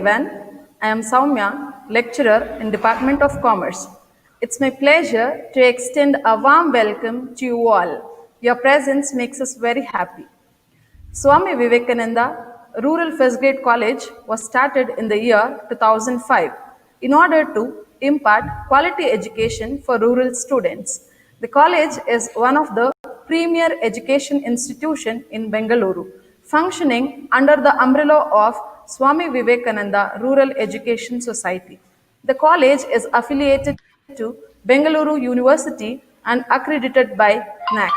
everyone. I am Soumya, lecturer in Department of Commerce. It's my pleasure to extend a warm welcome to you all. Your presence makes us very happy. Swami Vivekananda Rural First Grade College was started in the year 2005 in order to impart quality education for rural students. The college is one of the premier education institution in Bengaluru, functioning under the umbrella of Swami Vivekananda Rural Education Society. The college is affiliated to Bengaluru University and accredited by NAC.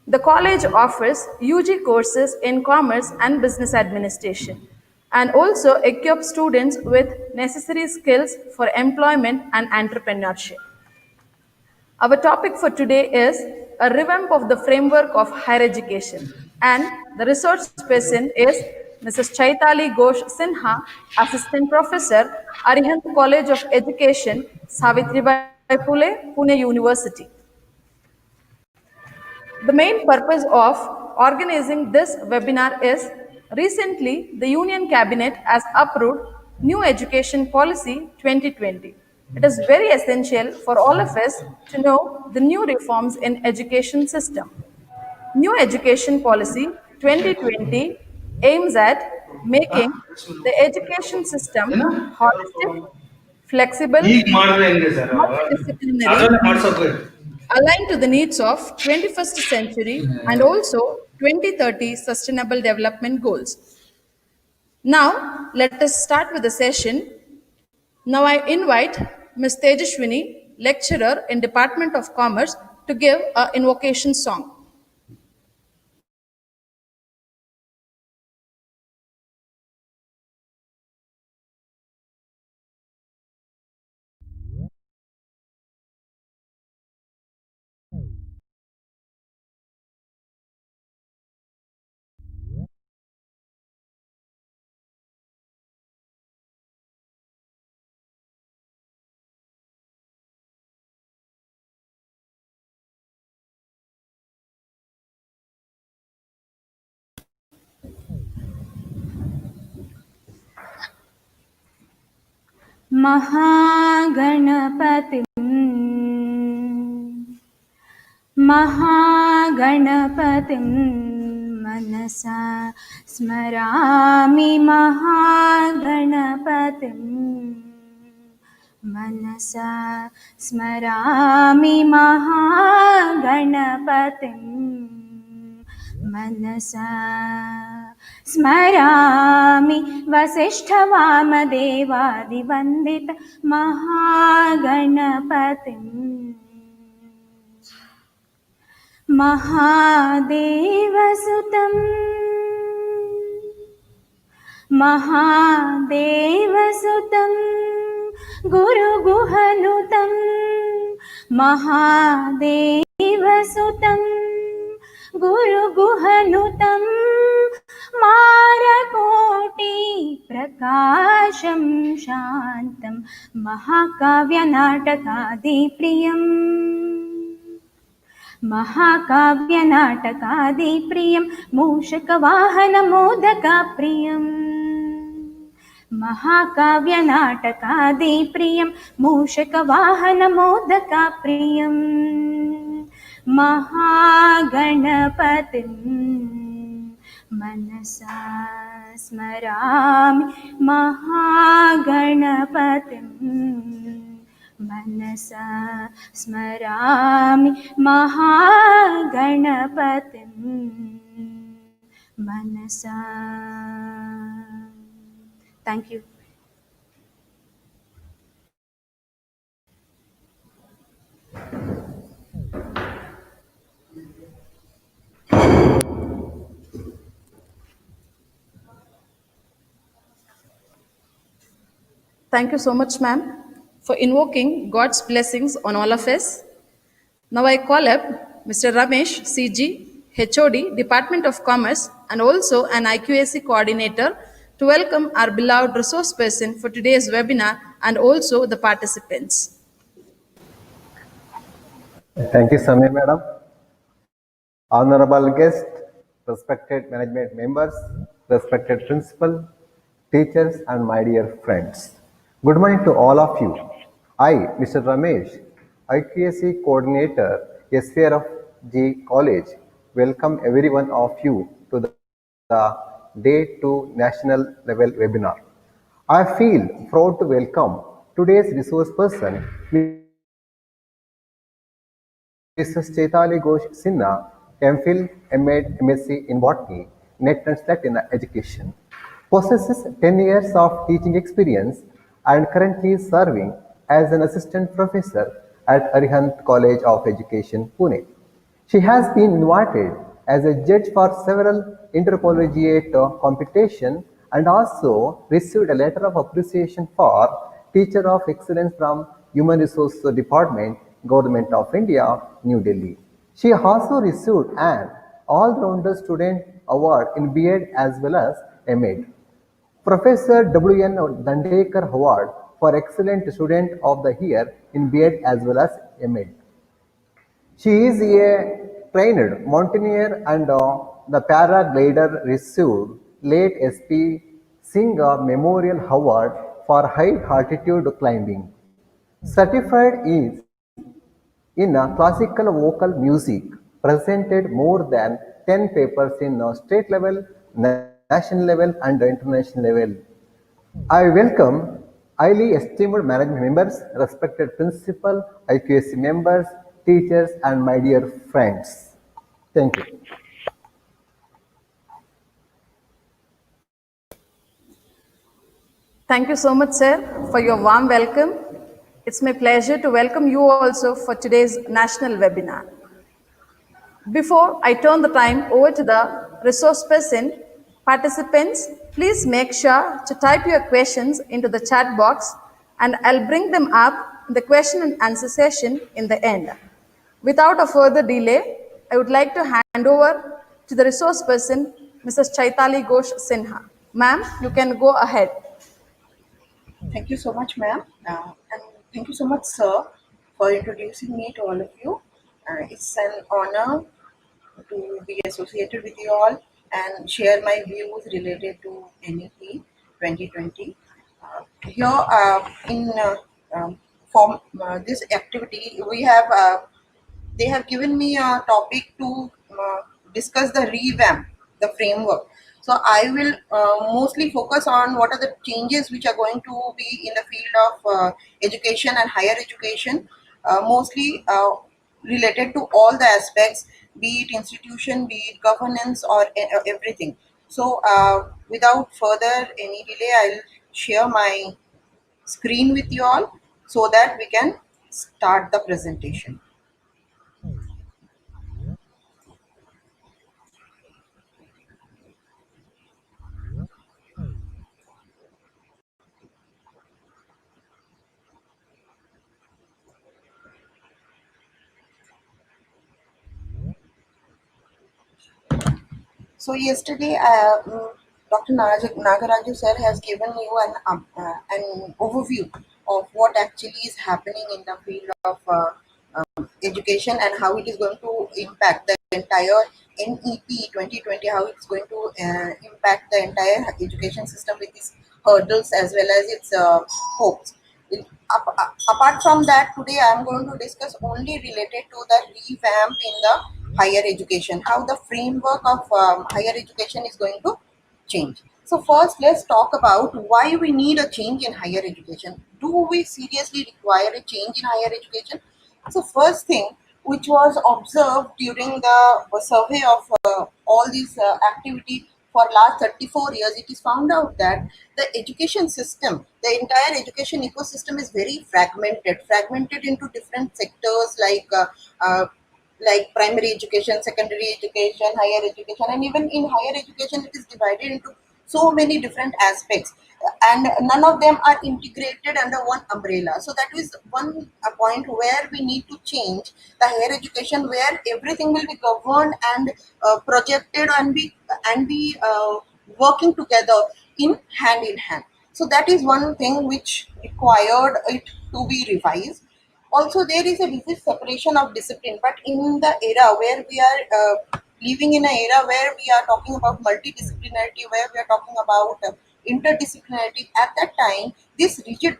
The college offers UG courses in commerce and business administration and also equips students with necessary skills for employment and entrepreneurship. Our topic for today is a revamp of the framework of higher education, and the resource person is Mrs. Chaitali Ghosh Sinha, Assistant Professor, Arihant College of Education, Savitribai Phule, Pune University. The main purpose of organizing this webinar is recently the Union Cabinet has approved New Education Policy 2020. It is very essential for all of us to know the new reforms in education system. New Education Policy 2020 aims at making the education system holistic, flexible, ಈಗ ಮಾಡಿದ್ರೆ ಹೆಂಗೆ sir multidisciplinary, ಅದನ್ನೇ ಮಾಡ್ಸೋಕೆ aligned to the needs of 21st century and also 2030 sustainable development goals. Now, let us start with the session. Now I invite Ms. Tejashwini, lecturer in Department of Commerce, to give an invocation song. महागणपतिं मनसा स्मरामि महागणपतिं मनसा स्मरामि महागणपतिं मनसा स्मरामि वसिष्ठवामदेवादिवन्दित महागणपतिम् महादेवसुतं गुरुगुहनुतं महादेवसुतं गुरुगुहनुतं मारकोटि प्रकाशं शान्तं महाकाव्यनाटकादिप्रियम् महाकाव्यनाटकादिप्रियं मूषकवाहनमोदकप्रियम् महाकाव्यनाटकादिप्रियं मूषकवाहनमोदकप्रियम् महागणपतिं मनसा स्मरामि महागणपतिम् मनसा स्मरामि महागणपतिं मनसा. Thank you. Thank you so much, ma'am, for invoking God's blessings on all of us. Now I call up Mr. Ramesh CG, HOD, Department of Commerce, and also an IQAC coordinator to welcome our beloved resource person for today's webinar and also the participants. Thank you, Samir Madam. Honorable guest, respected management members, respected principal, teachers, and my dear friends. Good morning to all of you. I, Mr. Ramesh, IQAC Coordinator, SPR of G College, welcome every one of you to the Day 2 National Level webinar. I feel proud to welcome today's resource person, Mrs. Chaitali Ghosh Sinha, MPhil, MAd, MSc in Botany, NET and SLET in education. Possesses 10 years of teaching experience and currently serving as an assistant professor at Arihant College of Education, Pune. She has been invited as a judge for several intercollegiate competitions and also received a letter of appreciation for Teacher of Excellence from Human Resource Department, Government of India, New Delhi. She also received an All-Rounder Student Award in B.Ed as well as M.Ed. Professor W.N. Dandekar Award for Excellent Student of the Year in B.Ed as well as M.Ed. She is a trained mountaineer and the paraglider received late SP Singh Memorial Award for high altitude climbing. Certified is in classical vocal music, presented more than 10 papers in state level, national level, and international level. I welcome highly esteemed management members, respected principal, IQAC members, teachers, and my dear friends. Thank you. Thank you so much, sir, for your warm welcome. It's my pleasure to welcome you also for today's national webinar. Before I turn the time over to the resource person, participants, please make sure to type your questions into the chat box and I'll bring them up in the question and answer session in the end. Without a further delay, I would like to hand over to the resource person, Mrs. Chaitali Ghosh Sinha. Ma'am, you can go ahead. Thank you so much, ma'am. And thank you so much, sir, for introducing me to all of you. It's an honor to be associated with you all and share my views related to NEP 2020. Here, in for this activity, they have given me a topic to discuss the revamp, the framework. So I will mostly focus on what are the changes which are going to be in the field of education and higher education, mostly related to all the aspects, be it institution, be it governance, or everything. So without further any delay, I'll share my screen with you all so that we can start the presentation. So yesterday, Dr. Nagaraju sir has given you an overview of what actually is happening in the field of education and how it is going to impact the entire NEP 2020, how it's going to impact the entire education system with its hurdles as well as its hopes. Apart from that, today I am going to discuss only related to the revamp in the higher education, how the framework of higher education is going to change. So first, let's talk about why we need a change in higher education. Do we seriously require a change in higher education? So first thing, which was observed during the survey of all these activity for last 34 years, it is found out that the education system, the entire education ecosystem is very fragmented into different sectors like primary education, secondary education, higher education, and even in higher education, it is divided into so many different aspects, and none of them are integrated under one umbrella. So that is one point where we need to change the higher education, where everything will be governed and projected and be working together in hand. So that is one thing which required it to be revised. Also, there is a vivid separation of discipline, but in the era where we are living in an era where we are talking about multidisciplinarity, where we are talking about interdisciplinarity. At that time, this rigid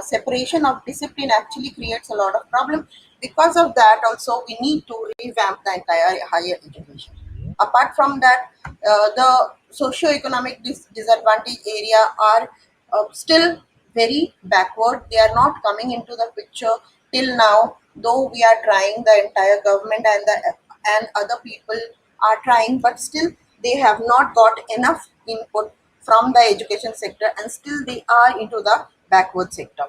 separation of discipline actually creates a lot of problem. Because of that, also we need to revamp the entire higher education. Apart from that, the socio-economic disadvantage area are still very backward. They are not coming into the picture till now, though we are trying, the entire government and other people are trying, but still they have not got enough input from the education sector, and still they are into the backward sector.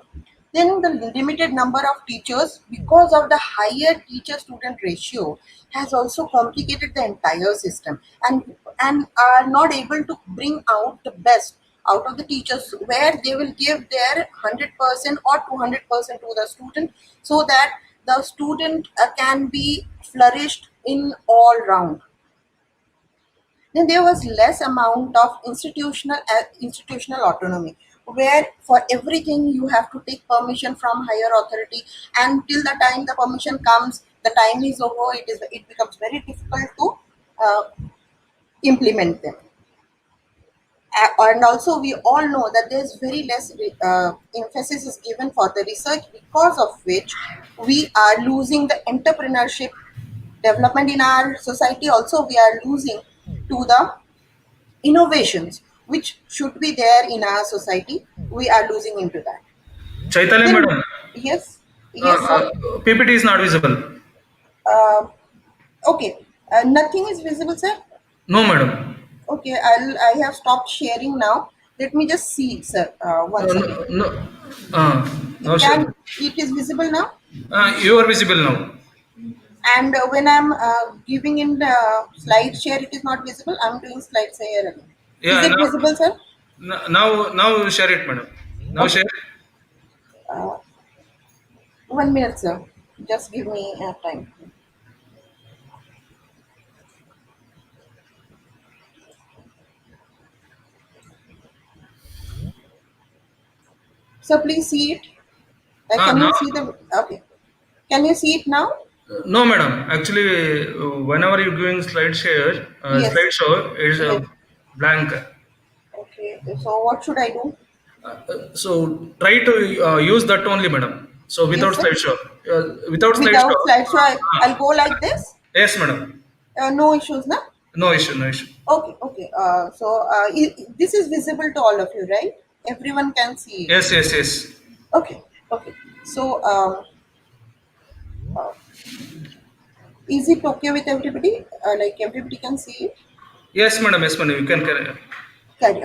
Then the limited number of teachers, because of the higher teacher student ratio, has also complicated the entire system, and are not able to bring out the best out of the teachers, where they will give their 100% or 200% to the student, so that the student can be flourished in all round. Then there was less amount of institutional autonomy, where for everything you have to take permission from higher authority, and till the time the permission comes, the time is over, it becomes very difficult to uh, implement them. And also we all know that there's very less emphasis is given for the research, because of which we are losing the entrepreneurship development in our society. Also we are losing to the innovations which should be there in our society. We are losing into that. Chaitanya Then madam, yes, yes sir. PPT is not visible. uh, okay, nothing is visible sir. No madam. Okay, I have stopped sharing now. Let me just see sir, one second. No, no sir. Can it is visible now? You are visible now. And when I'm giving in the slide share, it is not visible. I'm doing slide share again. Yeah, Is it visible sir? now share it madam. Now Okay. share. 1 minute sir, just give me time. So please see it. Can Now, you see the? Okay. Can you see it now? no madam. Actually, whenever you're doing slide share, Yes. slideshow, it's Yes. blank. Okay. So what should I do? So try to use that only madam. So without Yes, sir. slideshow, without Without slideshow. slideshow, I'll go like this. Yes madam. No issues, na? No issue, no issue. Okay. Okay. This is visible to all of you, right? Everyone can see it. Yes, yes, yes. Okay. Okay. So uh, is it okay with everybody? Like everybody can see it. Yes madam, yes madam. You can carry.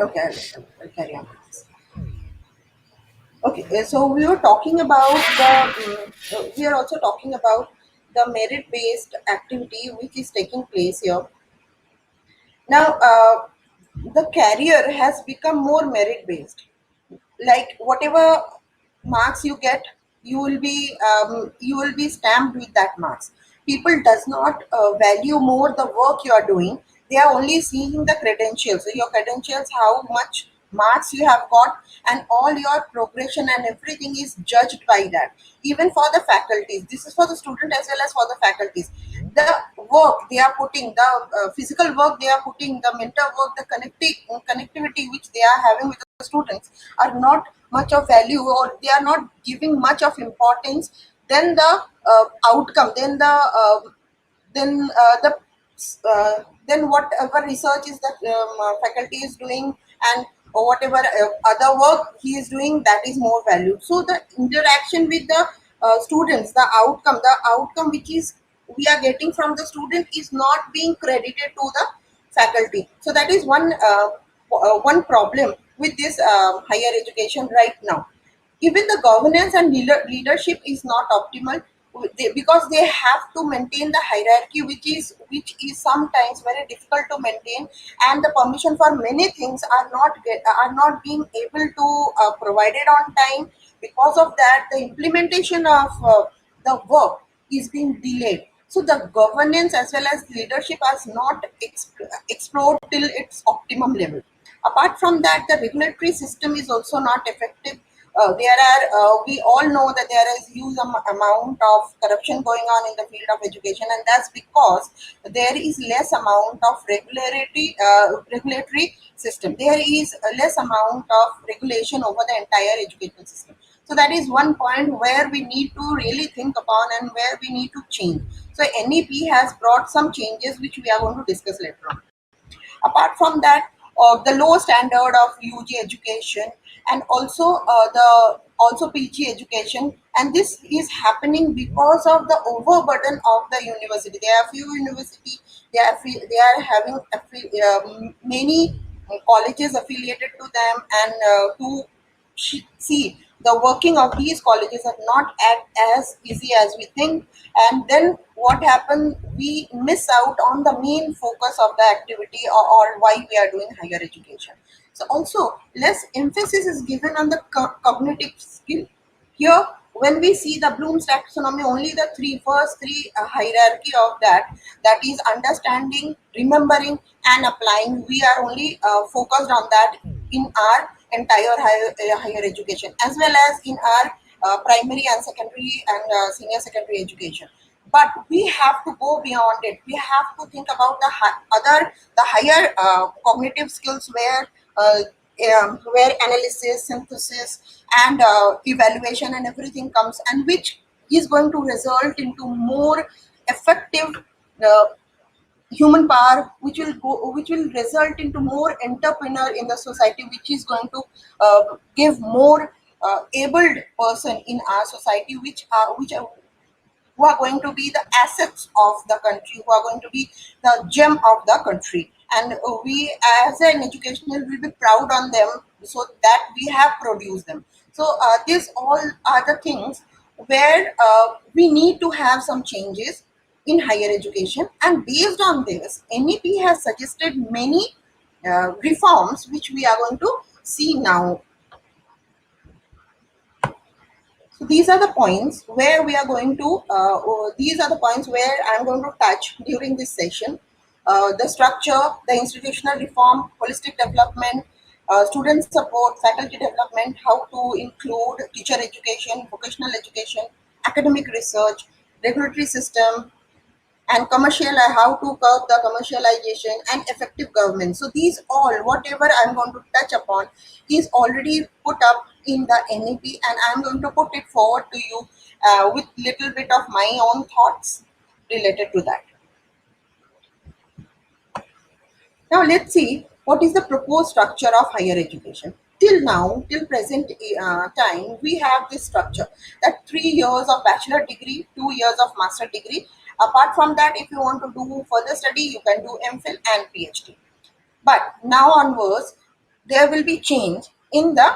Okay. I'll carry on. Okay, so we were talking about we are also talking about the merit-based activity which is taking place here. Now, the career has become more merit-based. Like whatever marks you get, you will be stamped with that marks. People does not value more the work you are doing. They are only seeing the credentials. So your credentials, how much marks you have got, and all your progression and everything is judged by that. Even for the faculties, this is for the student as well as for the faculties. The work they are putting, the physical work they are putting, the mental work, the connectivity which they are having with the students are not much of value, or they are not giving much of importance. Then the outcome, the then whatever research is that faculty is doing, and whatever other work he is doing, that is more valued. So the interaction with the students, the outcome which is we are getting from the student is not being credited to the faculty. So that is one problem with this higher education right now. Even the governance and leadership is not optimal, because they have to maintain the hierarchy, which is sometimes very difficult to maintain, and the permission for many things are not being able to provided on time. Because of that, the implementation of the work is being delayed. So the governance as well as leadership has not explored till its optimum level. Apart from that, the regulatory system is also not effective. we all know that there is huge amount of corruption going on in the field of education, and that's because there is less amount of regulatory system. There is a less amount of regulation over the entire education system. So that is one point where we need to really think upon and where we need to change. So NEP has brought some changes which we are going to discuss later on. Apart from that, the low standard of UG education, and also PG education, and this is happening because of the overburden of the university. There are few university, they are having many colleges affiliated to them, and to see the working of these colleges are not as easy as we think, and then what happens, we miss out on the main focus of the activity, or why we are doing higher education. So also less emphasis is given on the cognitive skill. Here, when we see the Bloom's taxonomy, only the first three hierarchy of that is understanding, remembering, and applying. We are only focused on that in our entire higher education, as well as in our primary and secondary and senior secondary education. But we have to go beyond it. We have to think about the higher cognitive skills, where analysis, synthesis, and evaluation and everything comes, and which is going to result into more effective human power, which will result into more entrepreneur in the society, which is going to give more abled person in our society, who are going to be the assets of the country, who are going to be the gem of the country. And we as an educational will be proud on them, so that we have produced them. So these all are the things where we need to have some changes in higher education, and based on this, NEP has suggested many reforms which we are going to see now. So these are the points where we are going to, these are the points where I'm going to touch during this session. The structure, the institutional reform, holistic development, student support, faculty development, how to include teacher education, vocational education, academic research, regulatory system, and how to curb the commercialization, and effective government. So these all, whatever I'm going to touch upon, is already put up in the NEP, and I'm going to put it forward to you with little bit of my own thoughts related to that. Now let's see what is the proposed structure of higher education. Till now, till present time, we have this structure, that 3 years of bachelor degree, 2 years of master degree. Apart from that, if you want to do further study, you can do MPhil and PhD. But now onwards, there will be change in the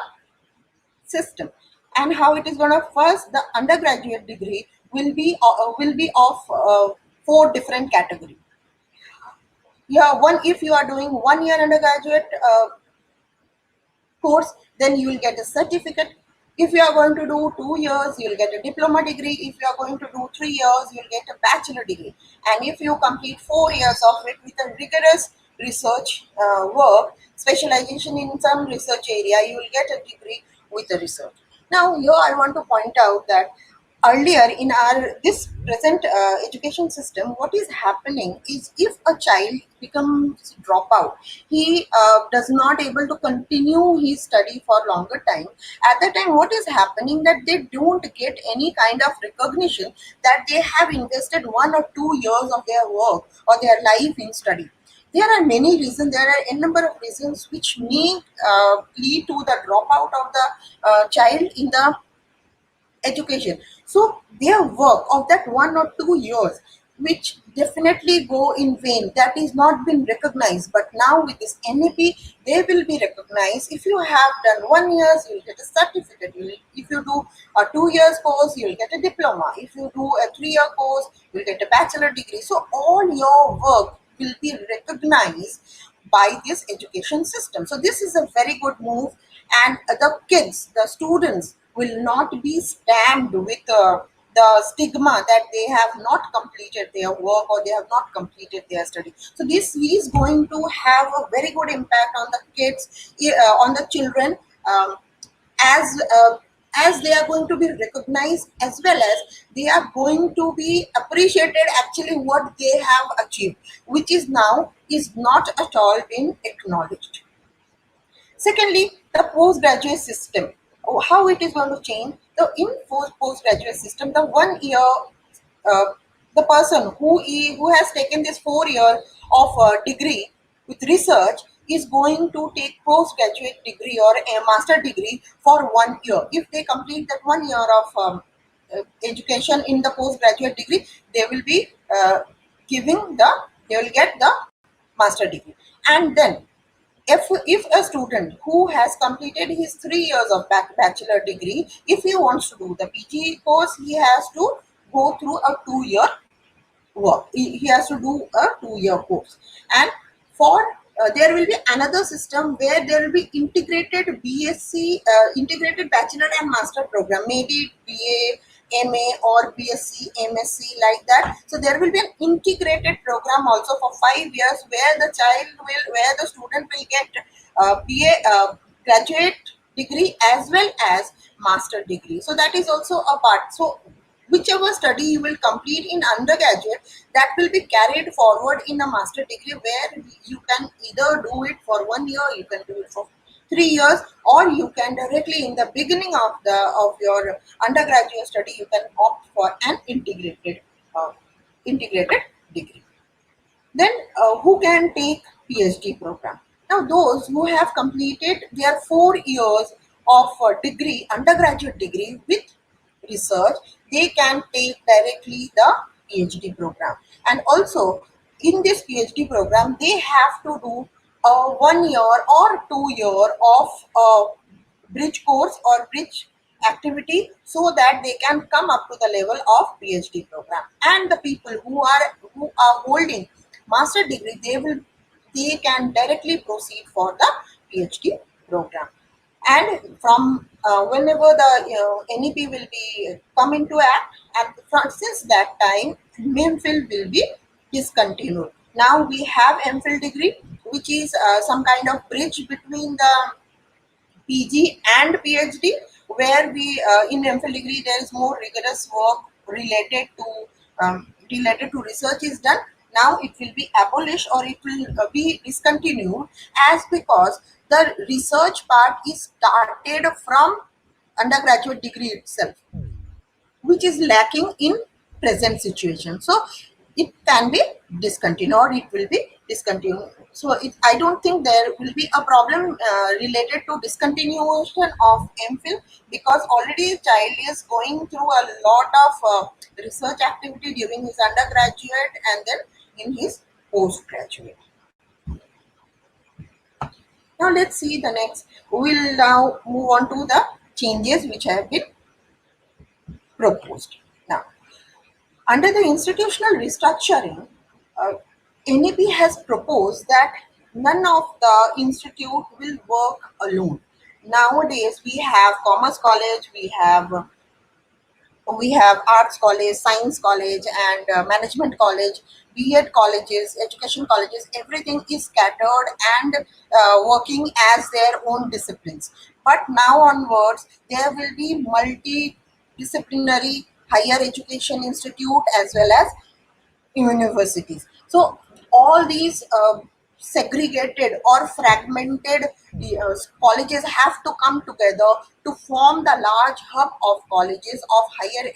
system, and how it is going to. First, the undergraduate degree will be of 4 different categories. If you are doing 1 year undergraduate course, then you will get a certificate. If you are going to do 2 years, you will get a diploma degree. If you are going to do 3 years, you will get a bachelor degree. And if you complete 4 years of it with a rigorous research work, specialization in some research area, you will get a degree with a research. Now, here I want to point out that earlier in this present education system, what is happening is, if a child becomes dropout, he does not able to continue his study for longer time. At that time, what is happening, that they don't get any kind of recognition that they have invested 1 or 2 years of their work or their life in study. There are many reasons. There are a number of reasons which may lead to the dropout of the child in the education. So their work of that 1 or 2 years, which definitely go in vain, that is not been recognized. But now with this NEP, they will be recognized. If you have done 1 year, you will get a certificate. If you do a 2 years course, you will get a diploma. If you do a 3-year course, you will get a bachelor degree. So all your work will be recognized by this education system. So this is a very good move, and the kids, the students, will not be stamped with the stigma that they have not completed their work or they have not completed their study. So this is going to have a very good impact on the kids, on the children, as they are going to be recognized, as well as they are going to be appreciated actually what they have achieved, which is now is not at all been acknowledged. Secondly, the postgraduate system. How it is going to change? In postgraduate system, the 1 year, uh, the person who has taken this 4 year of degree with research is going to take postgraduate degree or a master degree for 1 year. If they complete that 1 year of education in the postgraduate degree, they will be they will get the master degree. And then if a student who has completed his 3 years of bachelor degree, if he wants to do the PG course, he has to go through a 2 year work. He has to do a 2 year course. And for there will be another system where there will be integrated BSc, integrated bachelor and master program, maybe BA, MA or BSc, MSc, like that. So there will be an integrated program also for 5 years where the student will get BA, graduate degree as well as master degree. So that is also a part. So whichever study you will complete in undergraduate, that will be carried forward in a master degree, where you can either do it for 1 year, you can do it for 3 years, or you can directly in the beginning of your undergraduate study, you can opt for an integrated degree. Then who can take PhD program? Now those who have completed their 4 years of degree, undergraduate degree with research, they can take directly the PhD program. And also in this PhD program, they have to do a 1 year or 2 year of bridge course or bridge activity, so that they can come up to the level of PhD program. And the people who are holding master degree, they can directly proceed for the PhD program. And from whenever the NEP will be come into act, and since that time MPhil will be discontinued. Now we have MPhil degree, which is some kind of bridge between the PG and PhD, where we in MPhil degree there is more rigorous work related to research is done. Now it will be abolished, or it will be discontinued, as because the research part is started from undergraduate degree itself, which is lacking in present situation. So it can be discontinued, or it will be discontinued. So I don't think there will be a problem related to discontinuation of MPhil, because already child is going through a lot of research activity during his undergraduate and then in his postgraduate. Now let's see the next. We will now move on to the changes which have been proposed. Now, under the institutional restructuring, NEP has proposed that none of the institute will work alone. Nowadays, we have Commerce College, we have Arts College, Science College, and Management College, B.Ed colleges, education colleges. Everything is scattered and working as their own disciplines. But now onwards, there will be multidisciplinary higher education institute as well as universities. So all these segregated or fragmented colleges have to come together to form the large hub of colleges of higher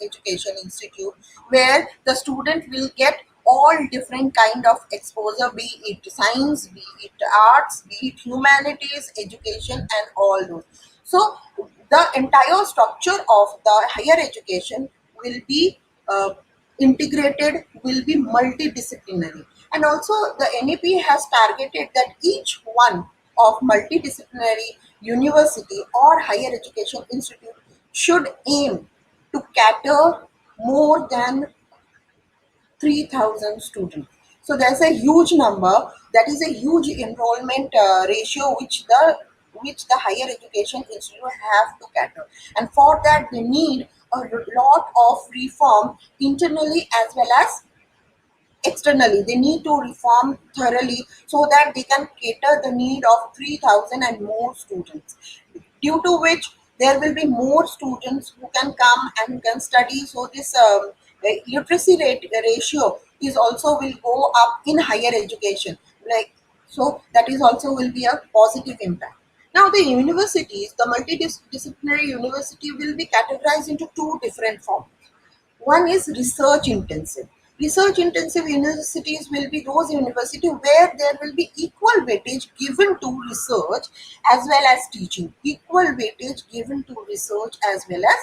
education institute, where the student will get all different kind of exposure, be it science, be it arts, be it humanities, education, and all those. So the entire structure of the higher education will be integrated, will be multidisciplinary. And also the NEP has targeted that each one of multidisciplinary university or higher education institute should aim to cater more than 3,000 students. So there's a huge number, that is a huge enrollment ratio which the higher education institute have to cater. And for that they need a lot of reform internally as well as externally. They need to reform thoroughly so that they can cater the need of 3,000 and more students. due to which there will be more students who can come and can study. So this literacy rate ratio is also will go up in higher education. Like, so that is also will be a positive impact. Now the universities, the multidisciplinary university will be categorized into two different forms. One is research intensive. Research intensive universities will be those universities where there will be equal weightage given to research as well as teaching. Equal weightage given to research as well as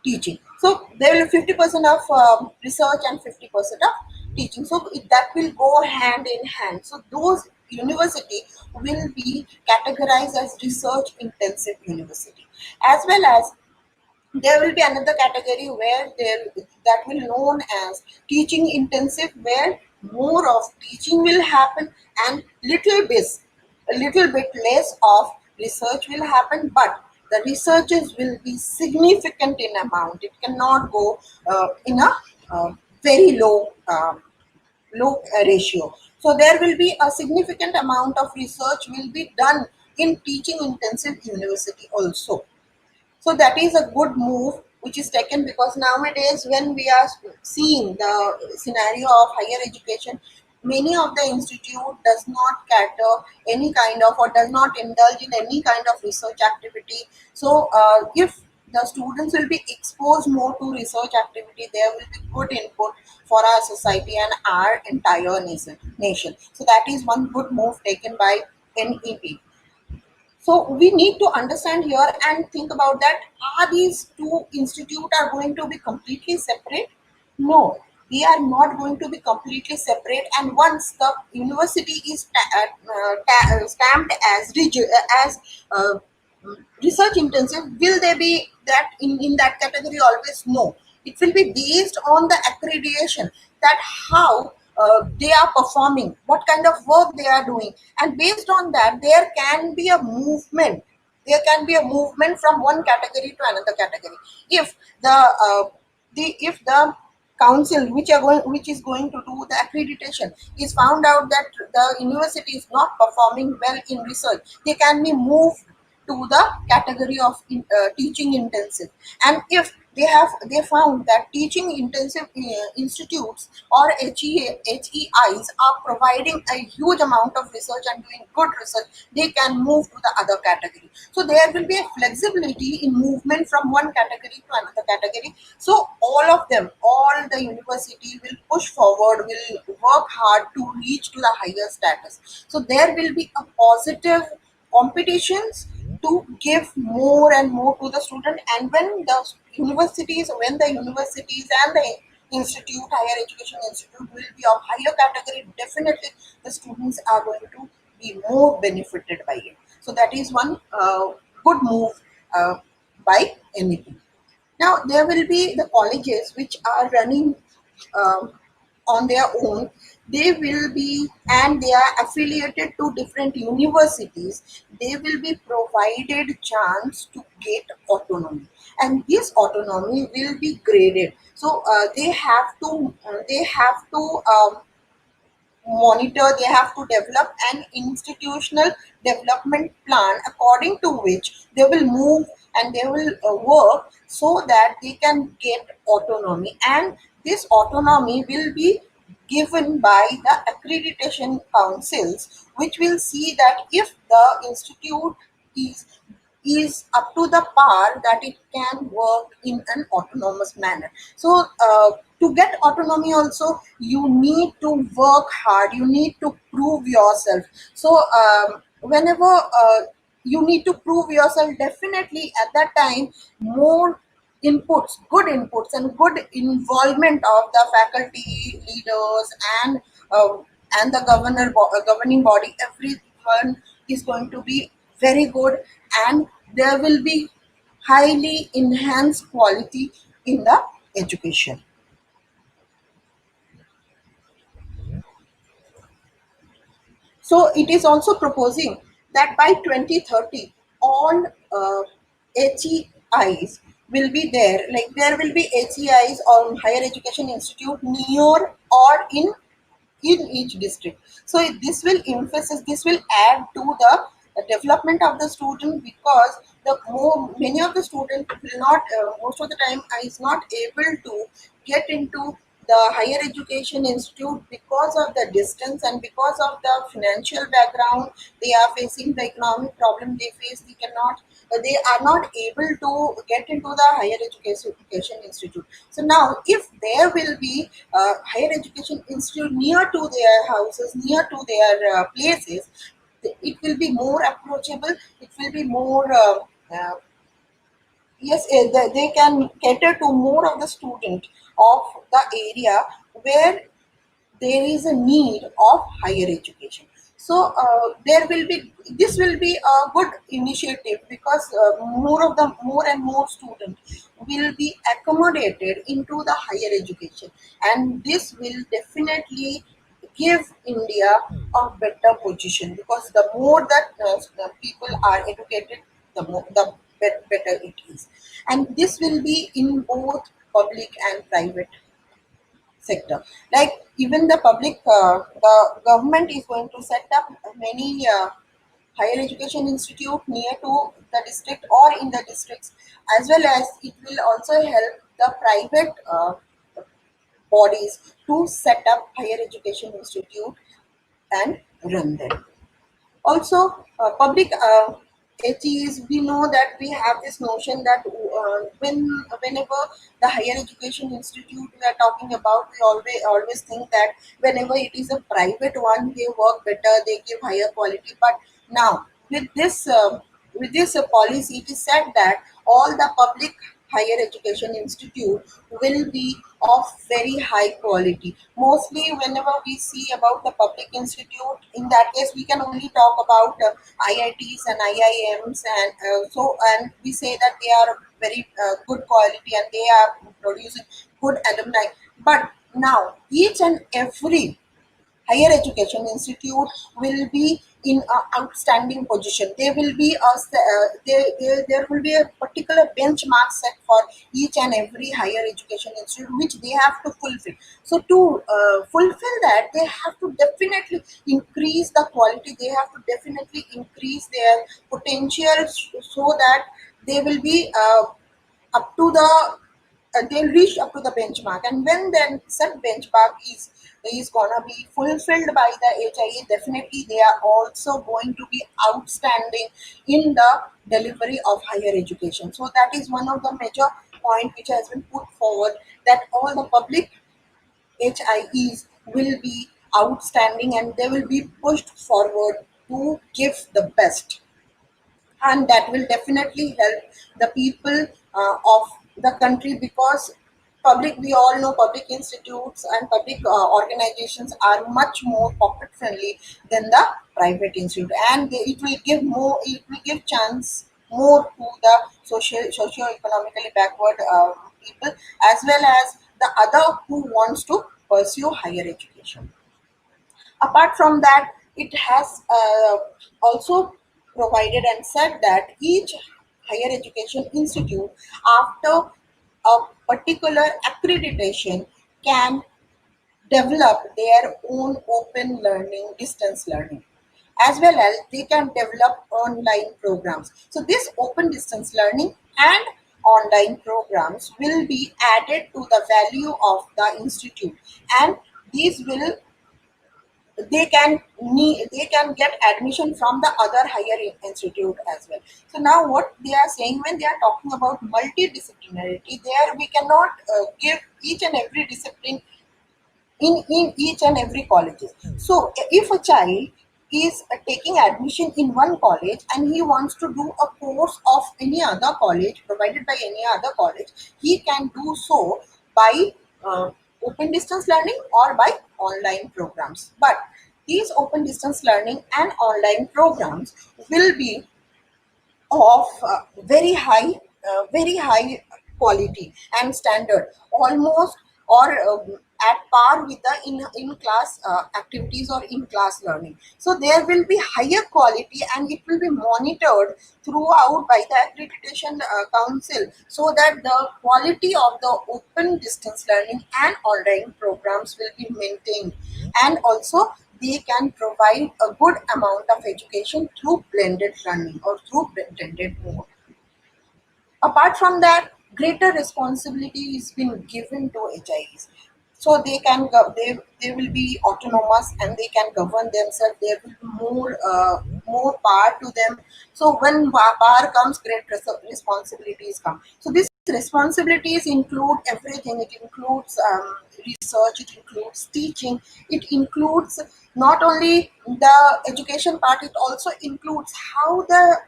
teaching. So there will be 50% of research and 50% of teaching. So that will go hand in hand. So those university will be categorized as research intensive university, as well as there will be another category where there that will known as teaching intensive, where more of teaching will happen and little bit less of research will happen, but the researches will be significant in amount. It cannot go in a very low ratio. So there will be a significant amount of research will be done in teaching intensive university also. So that is a good move which is taken, because nowadays when we are seeing the scenario of higher education, many of the institute does not cater any kind of, or does not indulge in any kind of research activity. So if the students will be exposed more to research activity, there will be good input for our society and our entire nation. So that is one good move taken by NEP. So we need to understand here and think about that. Are these two institutes are going to be completely separate? No, they are not going to be completely separate. And once the university is stamped as uh, research intensive, will they be that in that category always? No, it will be based on the accreditation, that how they are performing, what kind of work they are doing, and based on that there can be a movement. There can be a movement from one category to another category. If the council which is going to do the accreditation is found out that the university is not performing well in research, they can be moved to the category of teaching intensive. And if they found that teaching intensive institutes or HEIs are providing a huge amount of research and doing good research, they can move to the other category. So there will be a flexibility in movement from one category to another category. So all the university will push forward, will work hard to reach to the higher status. So there will be a positive competitions to give more and more to the student. And when the universities and the higher education institute will be of higher category, definitely the students are going to be more benefited by it. So that is one good move by NEP. Now there will be the colleges which are running um, on their own. They will be, and they are affiliated to different universities. They will be provided chance to get autonomy, and this autonomy will be graded. So they have to monitor, they have to develop an institutional development plan according to which they will move and they will work so that they can get autonomy. And this autonomy will be given by the accreditation councils, which will see that if the institute is is up to the par that it can work in an autonomous manner. So to get autonomy also, you need to work hard, you need to prove yourself. So whenever you need to prove yourself, definitely at that time more good inputs and good involvement of the faculty leaders uh, and the governing body, everyone is going to be very good, and there will be highly enhanced quality in the education. So it is also proposing that by 2030, all HEIs will be there. Like there will be HEIs or higher education institute near or in each district. So this will add to the development of the student, because the more many of the students will not most of the time is not able to get into the higher education institute because of the distance and because of the financial background they are facing, the economic problem they face. They are not able to get into the higher education institute. So now if there will be higher education institute near to their houses, near to their places, it will be more approachable, it will be more uh, yes, they can cater to more of the student of the area where there is a need of higher education. So there will be this will be a good initiative, because more and more students will be accommodated into the higher education, and this will definitely give India a better position, because the more that the people are educated, the better it is, and this will be in both public and private sector. Like even the government is going to set up many higher education institute near to the district or in the districts, as well as it will also help the private bodies to set up higher education institute and run them. Also, public HEs, we know that we have this notion that whenever the higher education institute we are talking about, we always think that whenever it is a private one, they work better, they give higher quality. But now with this policy, it is said that all the public higher education institute will be of very high quality. Mostly whenever we see about the public institute, in that case we can only talk about IITs and IIMs, and we say that they are very good quality and they are producing good alumni. But now each and every higher education institute will be in an outstanding position. There will be there will be a particular benchmark set for each and every higher education institute which they have to fulfill. So to fulfill that, they have to definitely increase the quality. They have to definitely increase their potential, so that they will be up to the they'll reach up to the benchmark, and when then said benchmark is gonna be fulfilled by the HIE, definitely they are also going to be outstanding in the delivery of higher education. So that is one of the major point which has been put forward, that all the public HIEs will be outstanding and they will be pushed forward to give the best, and that will definitely help the people of the country, because public we all know public institutes and public organizations are much more pocket friendly than the private institute, and it will give chance more to the socio economically backward people, as well as the other who wants to pursue higher education. Apart from that, it has also provided and said that each higher education institute, after a particular accreditation, can develop their own open learning, distance learning, as well as they can develop online programs. So this open distance learning and online programs will be added to the value of the institute, and these will they can get admission from the other higher institute as well. So now what they are saying, when they are talking about multidisciplinarity, there we cannot give each and every discipline in each and every colleges. So if a child is taking admission in one college and he wants to do a course of any other college provided by any other college, he can do so by open distance learning or by online programs. But these open distance learning and online programs will be of very high quality and standard, almost or at par with the in class activities or in class learning. So there will be higher quality and it will be monitored throughout by the accreditation council, so that the quality of the open distance learning and online programs will be maintained, and also they can provide a good amount of education through blended learning or through blended mode. Apart from that, greater responsibility is been given to HIEs. So they can they will be autonomous and they can govern themselves. There will be more power to them. So when power comes, great responsibilities come. So these responsibilities include everything. It includes research. It includes teaching. It includes not only the education part. It also includes how the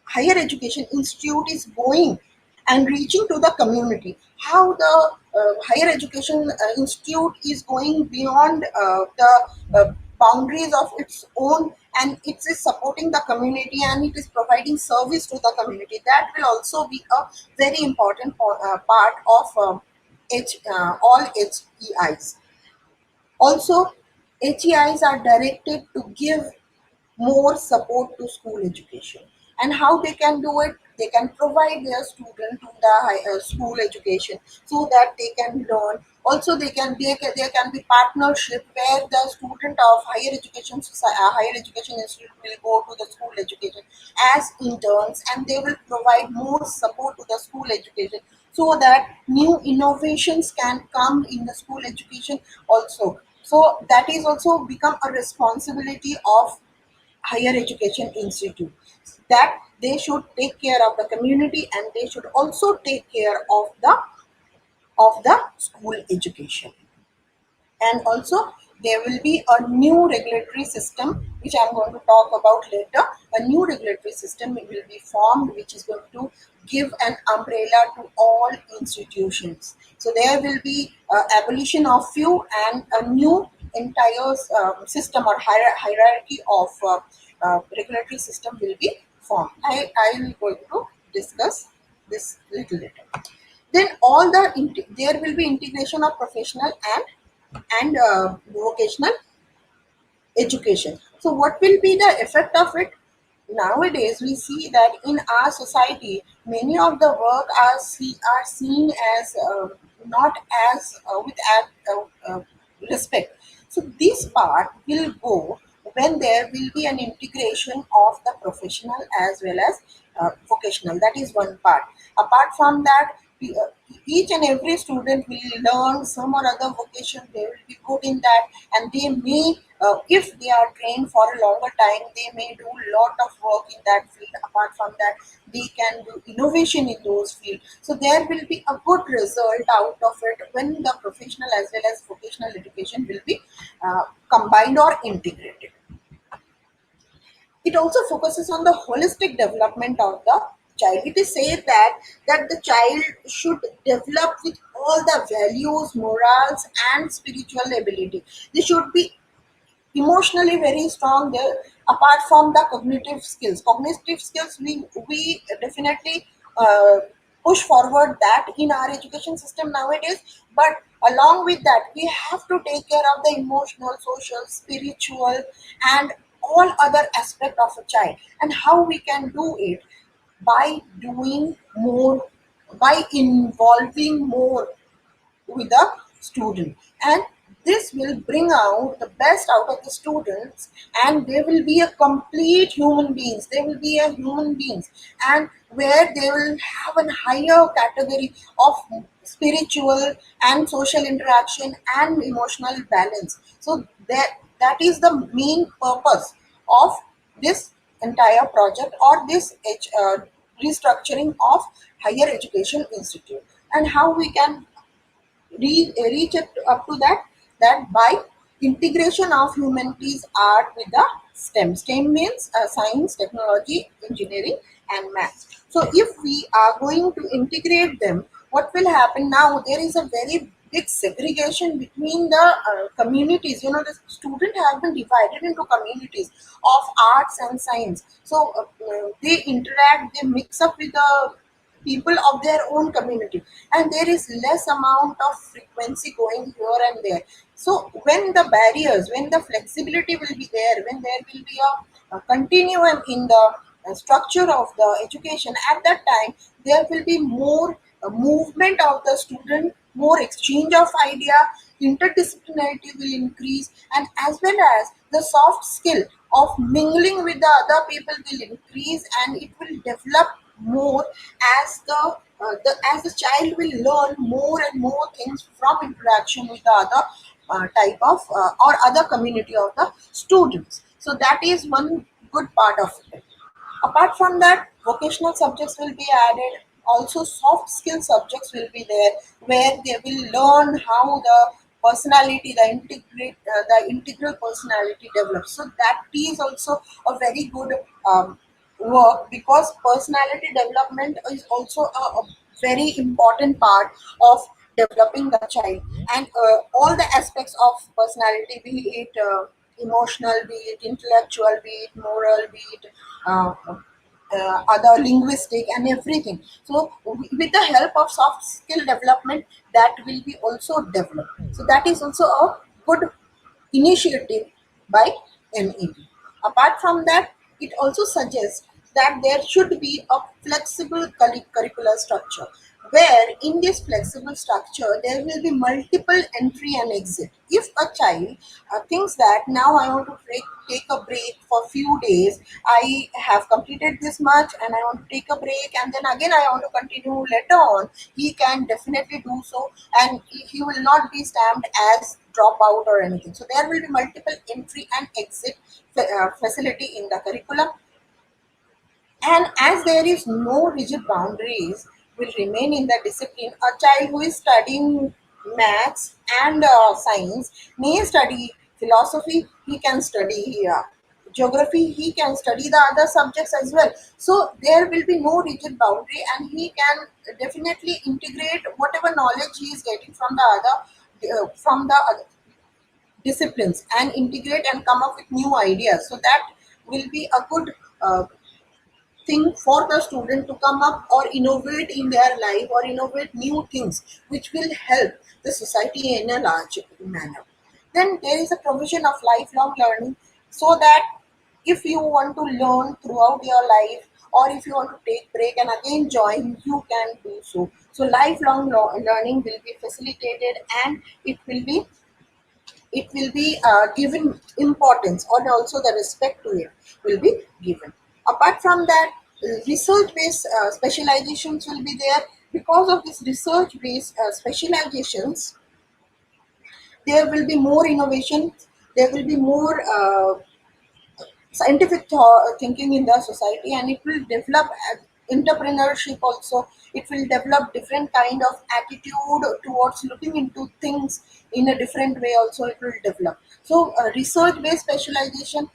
higher education institute is going and reaching to the community, how the higher education institute is going beyond the boundaries of its own, and it is supporting the community and it is providing service to the community. That will also be a very important part of all HEIs. Also, HEIs are directed to give more support to school education. And how they can do it? They can provide their student to the school education so that they can learn. Also, there can be partnership where the student of higher education institute will go to the school education as interns, and they will provide more support to the school education so that new innovations can come in the school education also. So that is also become a responsibility of higher education institute, that they should take care of the community and they should also take care of the school education. And also there will be a new regulatory system which I'm going to talk about later. A new regulatory system will be formed which is going to give an umbrella to all institutions. So there will be abolition of few and a new entire system or hierarchy of regulatory system will be formed. I will going to discuss this little later. Then there will be integration of professional and vocational education. So what will be the effect of it? Nowadays we see that in our society many of the work are seen as not as with respect. So this part will go when there will be an integration of the professional as well as vocational. That is one part. Apart from that, each and every student will learn some or other vocation. They will be good in that, and they may, if they are trained for a longer time, they may do a lot of work in that field. Apart from that, they can do innovation in those fields. So there will be a good result out of it when the professional as well as vocational education will be combined or integrated. It also focuses on the holistic development of the child. It is said that the child should develop with all the values, morals, and spiritual ability. They should be emotionally very strong there. Apart from the cognitive skills, we definitely push forward that in our education system nowadays. But along with that, we have to take care of the emotional, social, spiritual, and all other aspect of a child. And how we can do it? By doing more, by involving more with the student, and this will bring out the best out of the students, and they will be a complete human beings. They will be a human beings, and where they will have a higher category of spiritual and social interaction and emotional balance. So that is the main purpose of this entire project or this restructuring of higher education institute. And how we can reach up to that by integration of humanities art with the STEM means science, technology, engineering, and maths. So if we are going to integrate them, what will happen? Now there is a very big segregation between the communities. The student have been divided into communities of arts and science. So they interact, they mix up with the people of their own community, and there is less amount of frequency going here and there. So when the flexibility will be there, when there will be a continuum in the structure of the education, at that time there will be more movement of the student, more exchange of idea, interdisciplinarity will increase, and as well as the soft skill of mingling with the other people will increase, and it will develop more as the child will learn more and more things from interaction with the other type of or other community of the students. So that is one good part of it. Apart from that, vocational subjects will be added. Also, soft skill subjects will be there, where they will learn how the personality, the integral personality develops. So that is also a very good work, because personality development is also a very important part of developing the child, and all the aspects of personality, be it emotional, be it intellectual, be it moral, be it uh, other linguistic and everything. So with the help of soft skill development, that will be also developed. So that is also a good initiative by NEP. Apart from that, it also suggests that there should be a flexible curricular structure, where in this flexible structure there will be multiple entry and exit. If a child thinks that now I want to take a break for few days, I have completed this much and I want to take a break, and then again I want to continue later on, he can definitely do so, and he will not be stamped as dropout or anything. So there will be multiple entry and exit facility in the curriculum. And as there is no rigid boundaries will remain in the discipline, a child who is studying maths and science may study philosophy, he can study geography, he can study the other subjects as well. So there will be no rigid boundary, and he can definitely integrate whatever knowledge he is getting from the other disciplines, and integrate and come up with new ideas. So that will be a good thing for the student to come up or innovate in their life, or innovate new things which will help the society in a large manner. Then there is a provision of lifelong learning, so that if you want to learn throughout your life, or if you want to take break and again join, you can do so. So lifelong learning will be facilitated, and it will be given importance, or also the respect to it will be given. Apart from that, research based specializations will be there. Because of this research based specializations, there will be more innovation, there will be more scientific thinking in the society, and it will develop entrepreneurship also. It will develop different kind of attitude towards looking into things in a different way also, it will develop. So research based specialization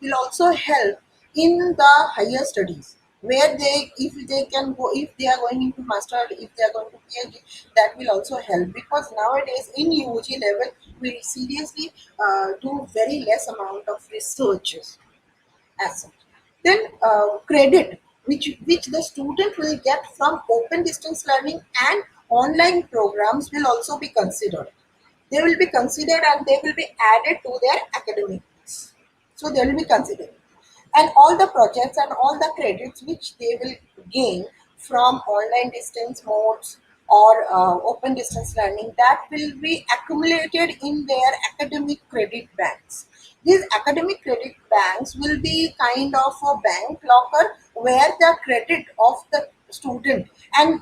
will also help in the higher studies, where they, if they can go, if they are going into master, if they are going to PhD, that will also help, because nowadays in UG level we seriously do very less amount of researches as such. Then credit, which the student will get from open distance learning and online programs, will also be considered. They will be considered, and they will be added to their academics. So they will be considered, and all the projects and all the credits which they will gain from online distance modes or open distance learning, that will be accumulated in their academic credit banks. These academic credit banks will be kind of a bank locker, where the credit of the student and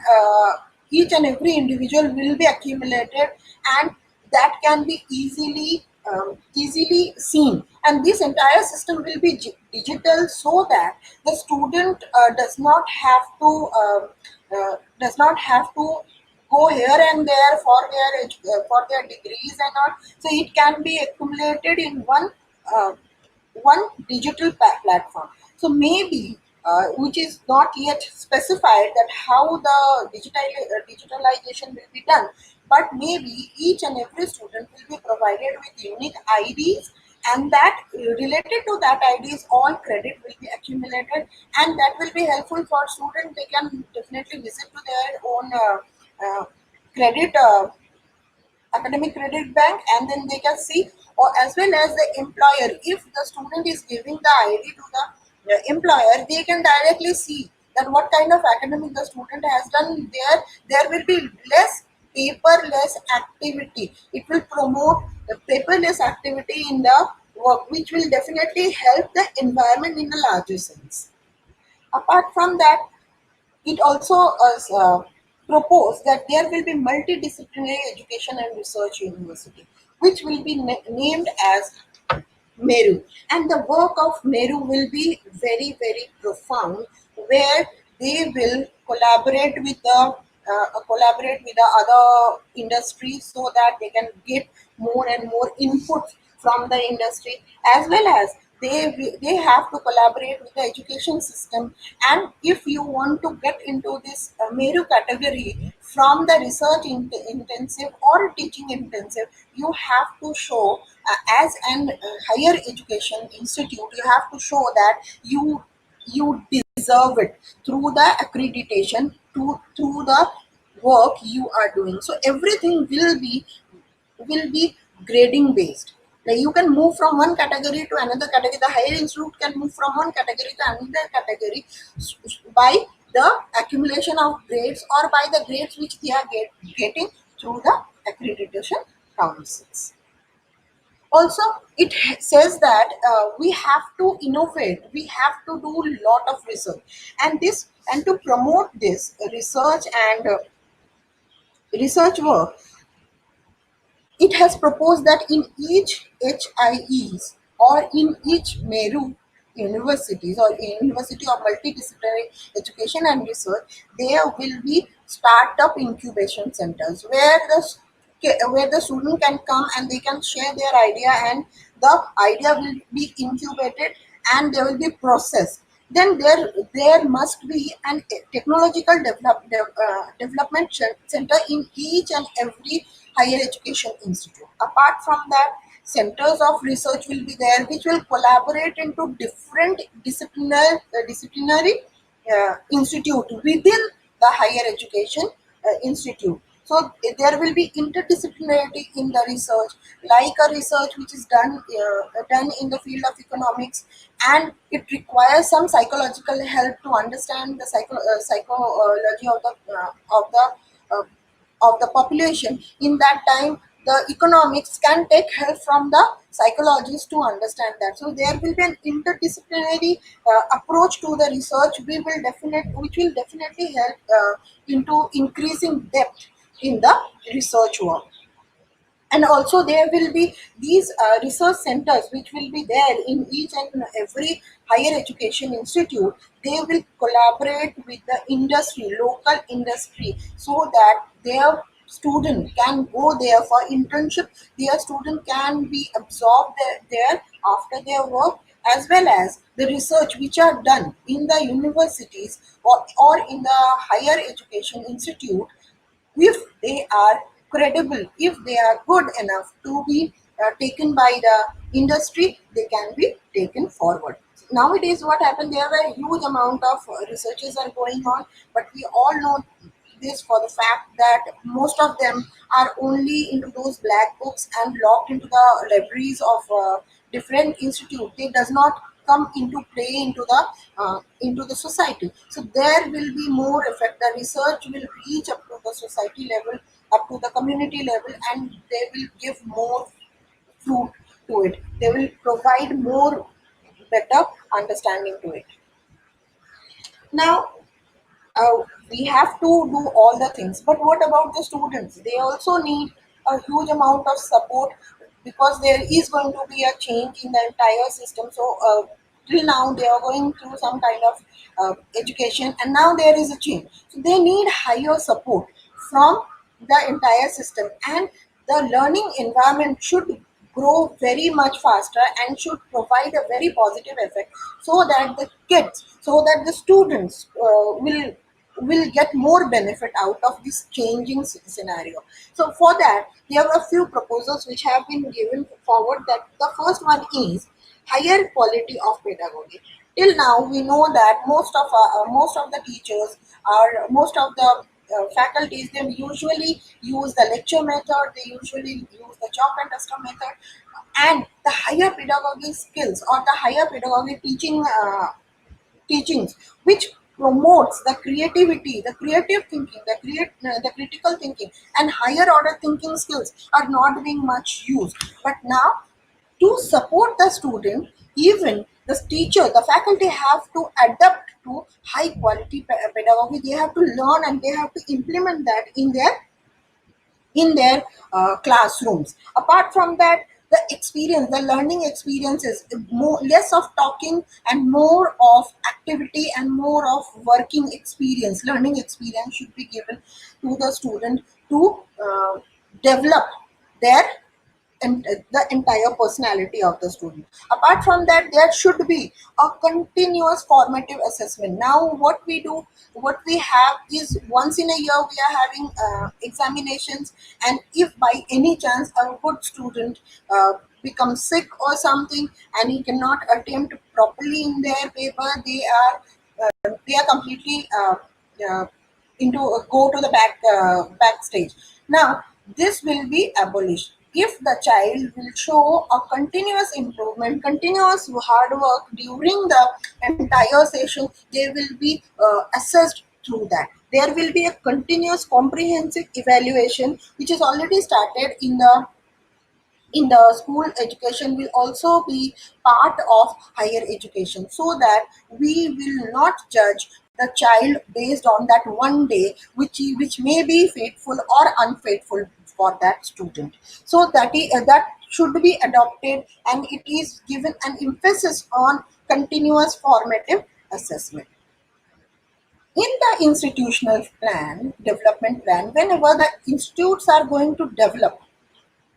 each and every individual will be accumulated, and that can be easily seen. And this entire system will be digital, so that the student does not have to go here and there for their degrees and all. So it can be accumulated in uh, one digital platform. So maybe, which is not yet specified that how the digitalization will be done, but maybe each and every student will be provided with unique IDs, and that related to that IDs, all credit will be accumulated, and that will be helpful for students. They can definitely visit to their own credit academic credit bank, and then they can see, or as well as the employer, if the student is giving the ID to the employer, they can directly see that what kind of academic the student has done. There will be less paperless activity. It will promote the paperless activity in the work which will definitely help the environment in a larger sense. Apart from that, it also proposed that there will be multidisciplinary education and research university, which will be named as Meru. And the work of Meru will be very, very profound, where they will collaborate with the other industries so that they can get more and more input from the industry, as well as they have to collaborate with the education system. And if you want to get into this Meru category from the research intensive or teaching intensive, you have to show as an higher education institute, you have to show that you deserve it through the accreditation, through the work you are doing. So everything will be grading based. Like you can move from one category to another category. The higher institute can move from one category to another category by the accumulation of grades or by the grades which they are getting through the accreditation councils. Also, it says that we have to innovate, we have to do a lot of research, and to promote this research and research work, it has proposed that in each HIEs or in each Meru universities or University of Multidisciplinary Education and Research, there will be startup incubation centers where the student can come and they can share their idea, and the idea will be incubated and they will be processed. Then there must be an technological development center in each and every higher education institute. Apart from that, centers of research will be there, which will collaborate into different disciplinary institute within the higher education institute. So there will be interdisciplinarity in the research, like a research which is done in the field of economics, and it requires some psychological help to understand the psychology uh, of the population. In that time, the economics can take help from the psychologists to understand that. So there will be an interdisciplinary approach to the research. Which will definitely help into increasing depth in the research work. And also there will be these research centers which will be there in each and every higher education institute. They will collaborate with the industry, local industry, so that their student can go there for internship, their student can be absorbed there after their work, as well as the research which are done in the universities or in the higher education institute. If they are credible, if they are good enough to be taken by the industry, they can be taken forward. Nowadays, what happened? There were a huge amount of researches are going on, but we all know this for the fact that most of them are only into those black books and locked into the libraries of different institute. They does not come into play into the society. So there will be more effect. The research will reach up to the society level, up to the community level, and they will give more fruit to it. They will provide more better understanding to it. Now, we have to do all the things, but what about the students? They also need a huge amount of support, because there is going to be a change in the entire system. So till now they are going through some kind of education, and now there is a change, so they need higher support from the entire system, and the learning environment should grow very much faster and should provide a very positive effect, so that the kids, so that the students will get more benefit out of this changing scenario. So for that, there are a few proposals which have been given forward. That the first one is higher quality of pedagogy. Till now, we know that most of the teachers are most of the faculties, they usually use the lecture method, they usually use the chalk and duster method, and the higher pedagogy skills or the higher pedagogy teachings which promotes the creativity, the creative thinking, the critical thinking, and higher order thinking skills are not being much used. But now to support the student, even the teacher, the faculty have to adapt to high quality pedagogy. They have to learn and they have to implement that in their classrooms. Apart from that, the experience, the learning experience is more less of talking and more of activity and more of working experience. Learning experience should be given to the student to develop their and the entire personality of the student. Apart from that, there should be a continuous formative assessment. Now what we do, what we have is once in a year we are having examinations, and if by any chance a good student becomes sick or something and he cannot attempt properly in their paper, they are completely uh, into go to the backstage. Now this will be abolished if the child will show a continuous improvement, continuous hard work during the entire session. They will be assessed through that. There will be a continuous comprehensive evaluation which is already started in the school education, will also be part of higher education, so that we will not judge the child based on that one day which may be faithful or unfaithful for that student. So that should be adopted, and it is given an emphasis on continuous formative assessment. In the institutional plan, development plan, whenever the institutes are going to develop,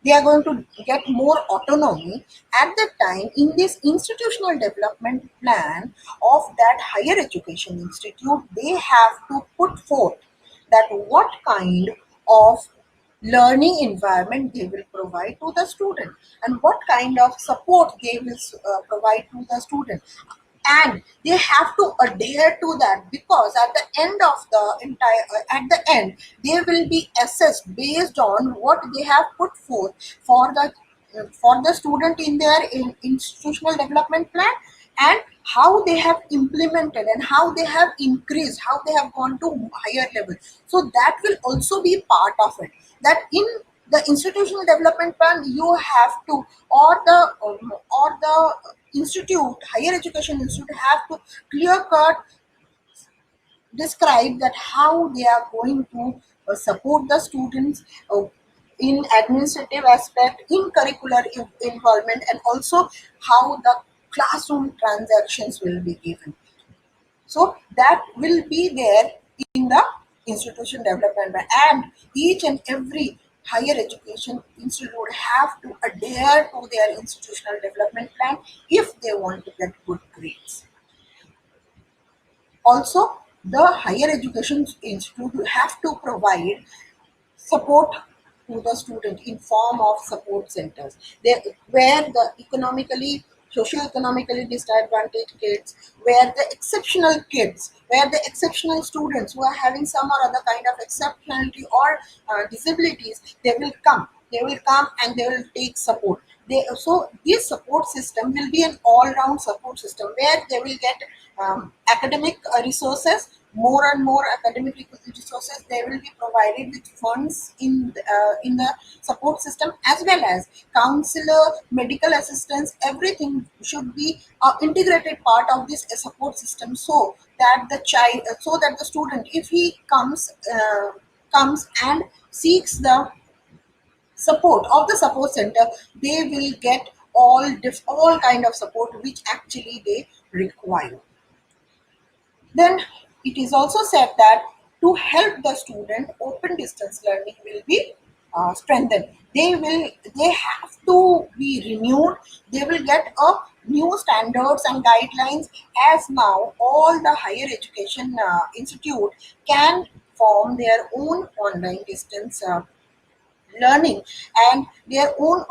they are going to get more autonomy. At that time, in this institutional development plan of that higher education institute, they have to put forth that what kind of learning environment they will provide to the student and what kind of support they will provide to the student, and they have to adhere to that, because at the end of the entire at the end they will be assessed based on what they have put forth for the student in their institutional development plan, and how they have implemented and how they have increased, how they have gone to higher level. So that will also be part of it, that in the institutional development plan you have to, or the institute, higher education institute, have to clear cut describe that how they are going to support the students in administrative aspect, in curricular involvement, and also how the classroom transactions will be given. So that will be there in the institution development plan, and each and every higher education institute have to adhere to their institutional development plan if they want to get good grades. Also, the higher education institute have to provide support to the student in form of support centers, where the economically socio-economically disadvantaged kids, where the exceptional kids, where the exceptional students who are having some or other kind of exceptionality or disabilities, they will come and they will take support. So this support system will be an all-round support system where they will get academic resources, more and more academic resources. They will be provided with funds in the support system, as well as counselor, medical assistance. Everything should be integrated part of this support system, so that the student, if he comes and seeks the support of the support center, they will get all kind of support which actually they require. Then it is also said that to help the student, open distance learning will be strengthened. They have to be renewed. They will get a new standards and guidelines, as now all the higher education institute can form their own online distance learning and their own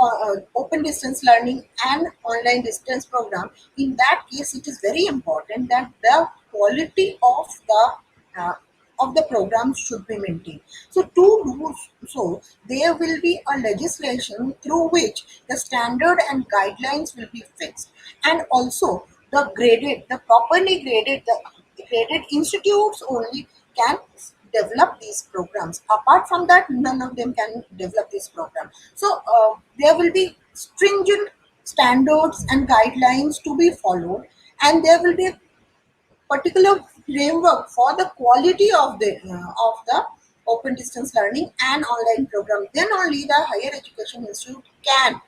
open distance learning and online distance program. In that case, it is very important that the quality uh, of the program should be maintained. So to do so, there will be a legislation through which the standard and guidelines will be fixed, and also the properly graded institutes only can develop these programs. Apart from that, none of them can develop this program. So there will be stringent standards and guidelines to be followed, and there will be a particular framework for the quality of the open distance learning and online program. Then only the higher education institute can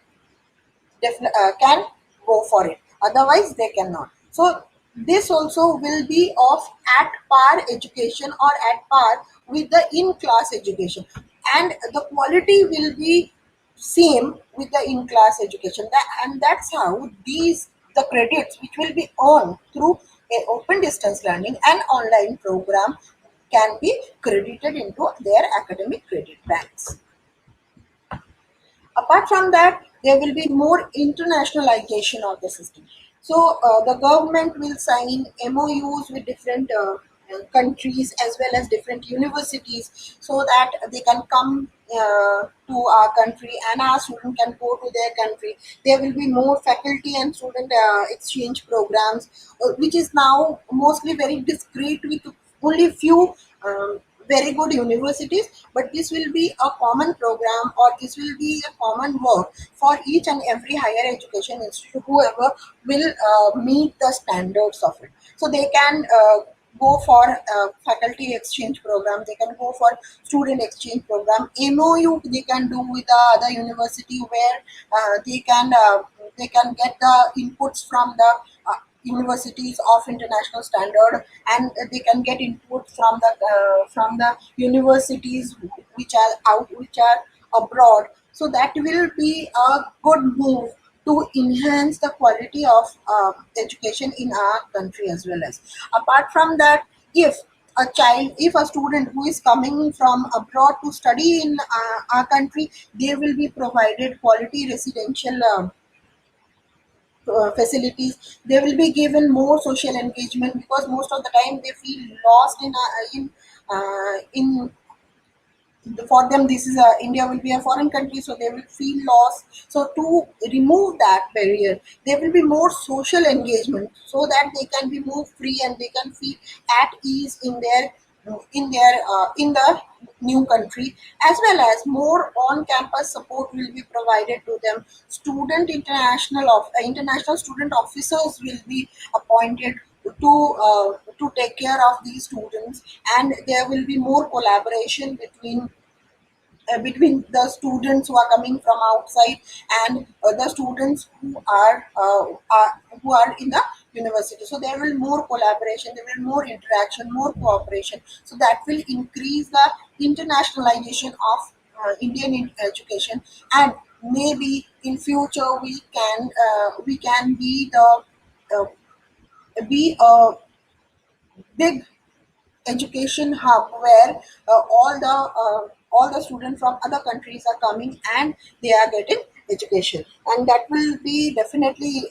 go for it. Otherwise, they cannot. So this also will be of at par education or at par with the in-class education, and the quality will be same with the in-class education. And that's how the credits which will be earned through a open distance learning and online program can be credited into their academic credit banks. Apart from that, there will be more internationalization of the system. So the government will sign MOUs with different countries as well as different universities, so that they can come to our country and our student can go to their country. There will be more faculty and student exchange programs, which is now mostly very discreet with only few very good universities, but this will be a common program, or this will be a common work for each and every higher education institute, whoever will meet the standards of it. So they can go for faculty exchange program, they can go for student exchange program. MOU they can do with the other university, where they can get the inputs from the universities of international standard, and they can get input from the universities which are abroad. So that will be a good move to enhance the quality of education in our country as well. As apart from that, if a student who is coming from abroad to study in our country, they will be provided quality residential facilities. They will be given more social engagement, because most of the time they feel lost in for them this is a India will be a foreign country, so they will feel lost. So to remove that barrier, there will be more social engagement, so that they can be more free and they can feel at ease in the new country. As well as more on campus support will be provided to them. International student officers will be appointed to take care of these students, and there will be more collaboration between the students who are coming from outside and the students who are in the university. So there will more collaboration, there will more interaction, more cooperation. So that will increase the internationalization of education, and maybe in future we can uh, be a big education hub, where all the students from other countries are coming and they are getting education, and that will be definitely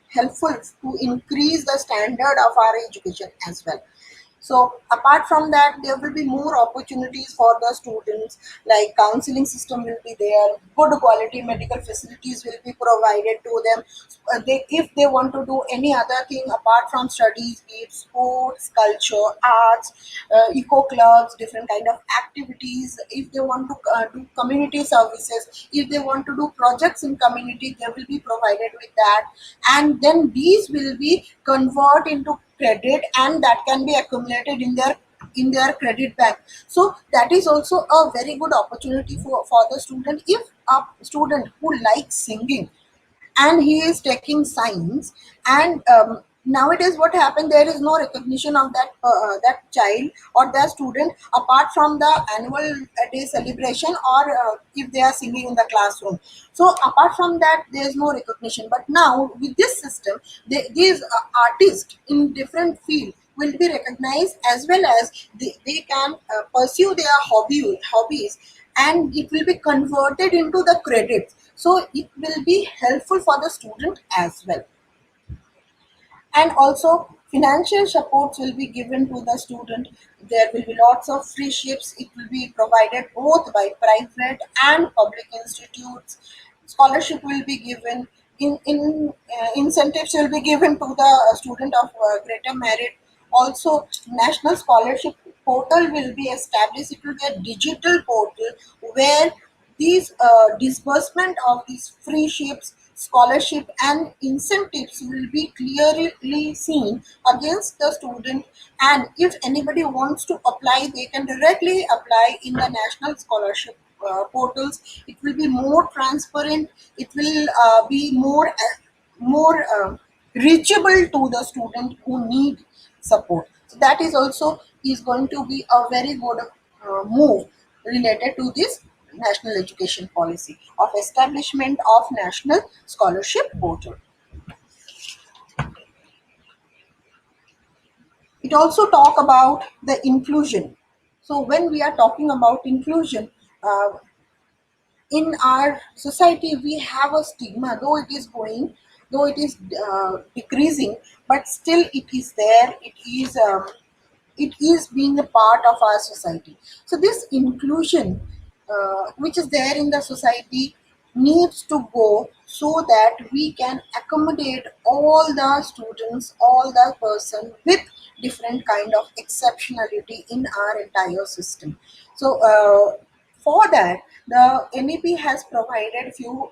helpful to increase the standard of our education as well. So apart from that, there will be more opportunities for the students, like counseling system will be there, good quality medical facilities will be provided to them. If they want to do any other thing apart from studies, be it sports, culture, arts, eco clubs, different kind of activities, if they want to do community services, if they want to do projects in community, they will be provided with that. And then these will be convert into credit, and that can be accumulated in their credit bank. So that is also a very good opportunity for the student. If a student who likes singing and he is taking science, and nowadays what happened, there is no recognition of that child or that student apart from the annual day celebration, or if they are singing in the classroom. So apart from that, there is no recognition. But now with this system, these artists in different fields will be recognized, as well as they can pursue their hobbies, and it will be converted into the credits. So it will be helpful for the student as well. And also financial supports will be given to the student. There will be lots of free ships. It will be provided both by private and public institutes. Scholarship will be given. Incentives will be given to the student of greater merit. Also, national scholarship portal will be established. It will be a digital portal where these disbursement of these free ships, scholarship and incentives will be clearly seen against the student, and if anybody wants to apply, they can directly apply in the national scholarship portals. It will be more transparent. It will be more reachable to the student who need support. So that is also is going to be a very good move related to this national education policy of establishment of national scholarship portal. It also talk about the inclusion. So when we are talking about inclusion, in our society we have a stigma, though it is decreasing, but still it is there. It is being a part of our society. So this inclusion, which is there in the society, needs to go so that we can accommodate all the students, all the person with different kind of exceptionality in our entire system. So for that, the NEP has provided few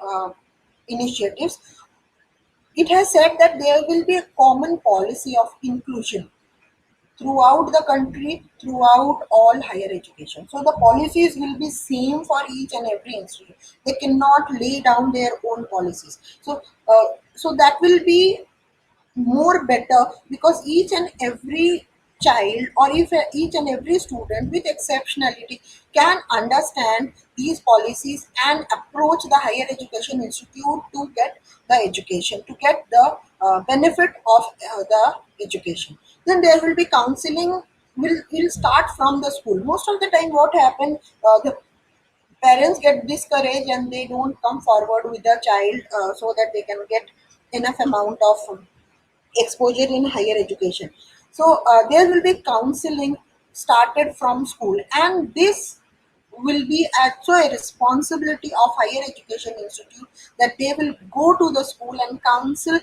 initiatives. It has said that there will be a common policy of inclusion throughout the country, throughout all higher education. So the policies will be same for each and every institute. They cannot lay down their own policies. So that will be more better, because each and every child, or if each and every student with exceptionality can understand these policies and approach the higher education institute to get the education, to get the benefit of the education. Then there will be counseling, will start from the school. Most of the time what happen, the parents get discouraged and they don't come forward with the child, so that they can get enough amount of exposure in higher education. So there will be counseling started from school, and this will be also a responsibility of higher education institute, that they will go to the school and counsel,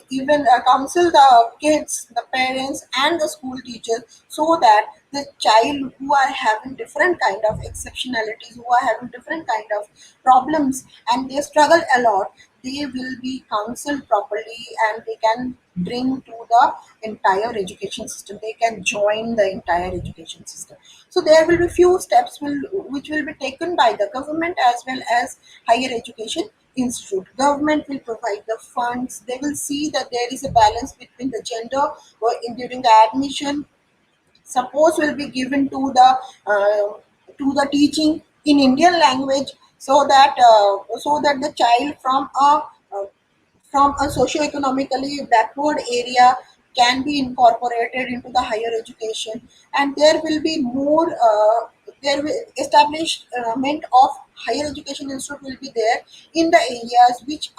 even counsel the kids, the parents and the school teachers, so that the child who are having different kind of exceptionalities, who are having different kind of problems and they struggle a lot, they will be counseled properly and they can bring to the entire education system, they can join the entire education system. So there will be few steps which will be taken by the government as well as higher education institute. Government will provide the funds, they will see that there is a balance between the gender, during the admission. Suppose will be given to the teaching in Indian language, so that the child uh, from a socio-economically backward area can be incorporated into the higher education, and there will be more there will establishment of higher education institute will be there in the areas which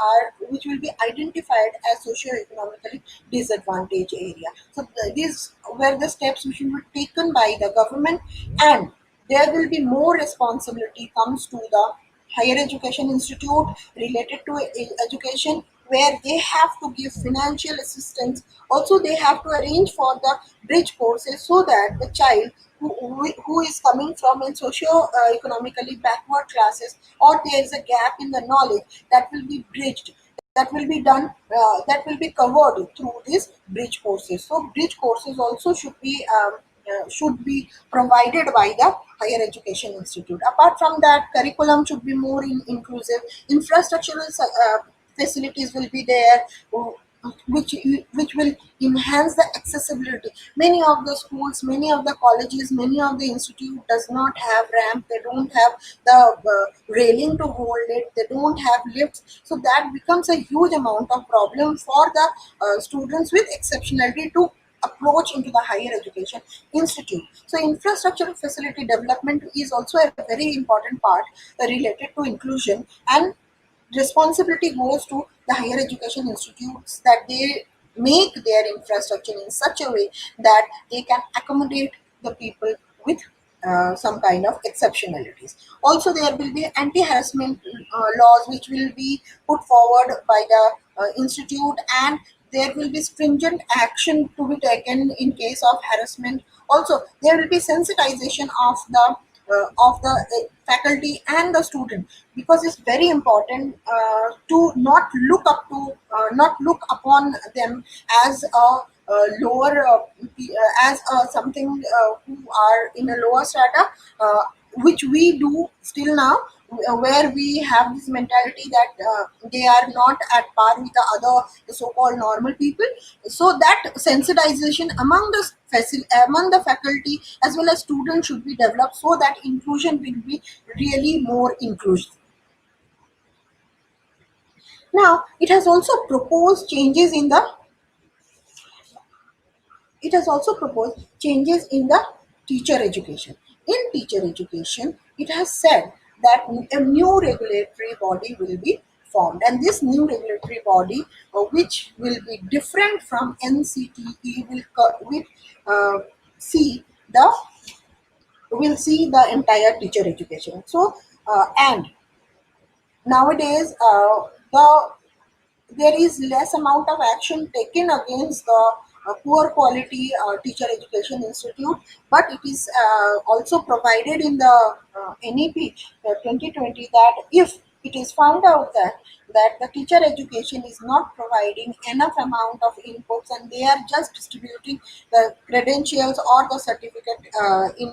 will be identified as socio-economically disadvantaged area. So these were the steps which will be taken by the government, and there will be more responsibility comes to the higher education institute related to education, where they have to give financial assistance. Also they have to arrange for the bridge courses, so that the child who is coming from a socio economically backward classes, or there is a gap in the knowledge, that will be bridged, that will be done, that will be covered through these bridge courses. So bridge courses also should be provided by the higher education institute. Apart from that, curriculum should be more inclusive. Infrastructural facilities will be there, which will enhance the accessibility. Many of the schools, many of the colleges, many of the institute does not have ramp, they don't have the railing to hold it, they don't have lifts, so that becomes a huge amount of problem for the students with exceptionality to approach into the higher education institute. So infrastructure facility development is also a very important part related to inclusion, and responsibility goes to the higher education institutes, that they make their infrastructure in such a way that they can accommodate the people with some kind of exceptionalities. Also there will be anti-harassment laws which will be put forward by the institute, and there will be stringent action to be taken in case of harassment. Also there will be sensitization of the of the faculty and the student, because it's very important to not look upon them as a lower as something who are in a lower strata, which we do still now, where we have this mentality that they are not at par with the so-called normal people. So that sensitization among the faculty as well as students should be developed, so that inclusion will be really more inclusive. Now, it has also proposed changes in the teacher education. In teacher education, it has said that a new regulatory body will be formed, and this new regulatory body, which will be different from NCTE, uh, see the see the entire teacher education. So, and nowadays, there is less amount of action taken against the poor quality teacher education institute, but it is also provided in the NEP 2020 that if it is found out that the teacher education is not providing enough amount of inputs and they are just distributing the credentials or the certificate in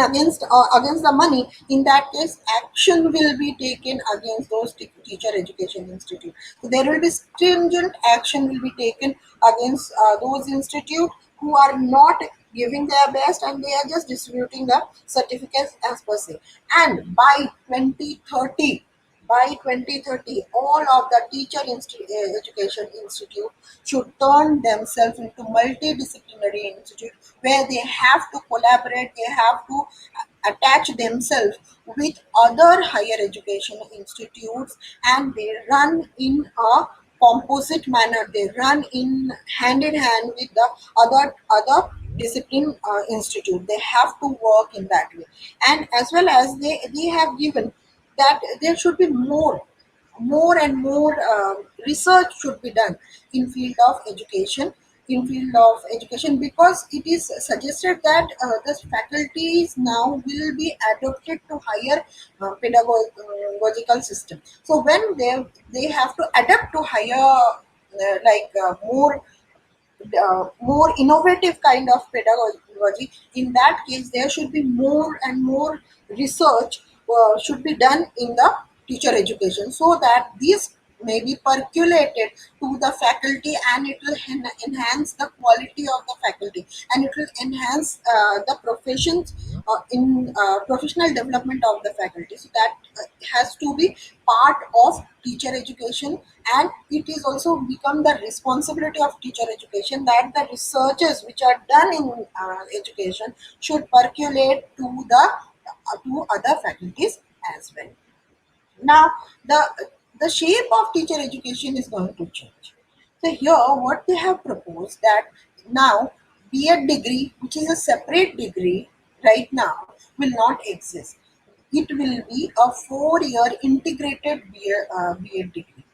against the money, in that case action will be taken against those teacher education institute. So there will be stringent action will be taken against those institute who are not giving their best and they are just distributing the certificates as per se. And by 2030, all of the education institute should turn themselves into multidisciplinary institute, where they have to collaborate, they have to attach themselves with other higher education institutes, and they run in a composite manner. They run in hand with the other discipline institute. They have to work in that way, and as well as they have given that there should be more and more research should be done in field of education, because it is suggested that the faculties now will be adopted to higher pedagogical system. So when they have to adapt to higher more innovative kind of pedagogy, in that case there should be more and more research should be done in the teacher education, so that this may be percolated to the faculty, and it will enhance the quality of the faculty, and it will enhance the professions in professional development of the faculty. So that has to be part of teacher education, and it is also become the responsibility of teacher education that the researches which are done in education should percolate to the to other faculties as well. Now, the shape of teacher education is going to change. So here, what they have proposed that now B.Ed degree, which is a separate degree right now, will not exist. It will be a 4-year integrated B.Ed degree,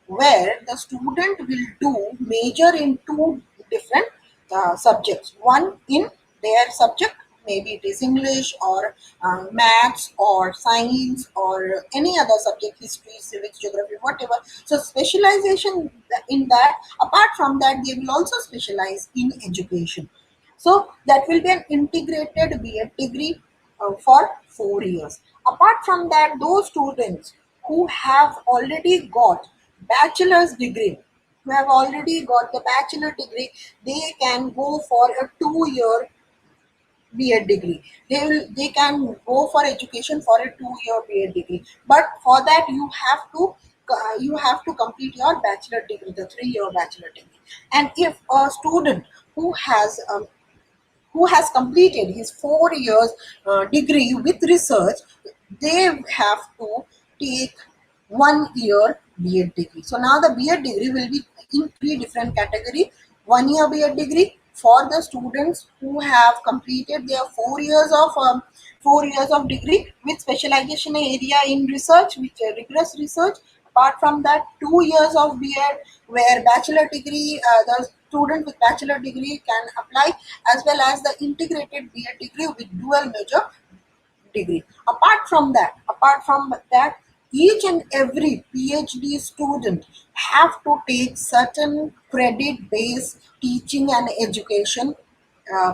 where the student will do major in two different subjects. One in their subject, maybe it is English or maths or science or any other subject, history, civics, geography, whatever. So specialization in that. Apart from that, they will also specialize in education. So that will be an integrated B.Ed degree for 4 years. Apart from that, those students who have already got bachelor's degree, who have already got the bachelor degree, they can go for a 2-year B.Ed degree. They can go for education for a 2-year B.Ed degree. But for that, you have to complete your bachelor degree, the 3-year bachelor degree. And if a student who has completed his 4 years degree with research, they have to take 1 year B.Ed degree. So now the B.Ed degree will be in 3 different category. 1-year B.Ed degree for the students who have completed their 4 years of degree with specialization area in research, which rigorous research. Apart from that, 2 years of B.Ed, where bachelor degree, the student with bachelor degree can apply, as well as the integrated B.Ed degree with dual major degree. Apart from that, each and every PhD student have to take certain credit-based teaching and education uh,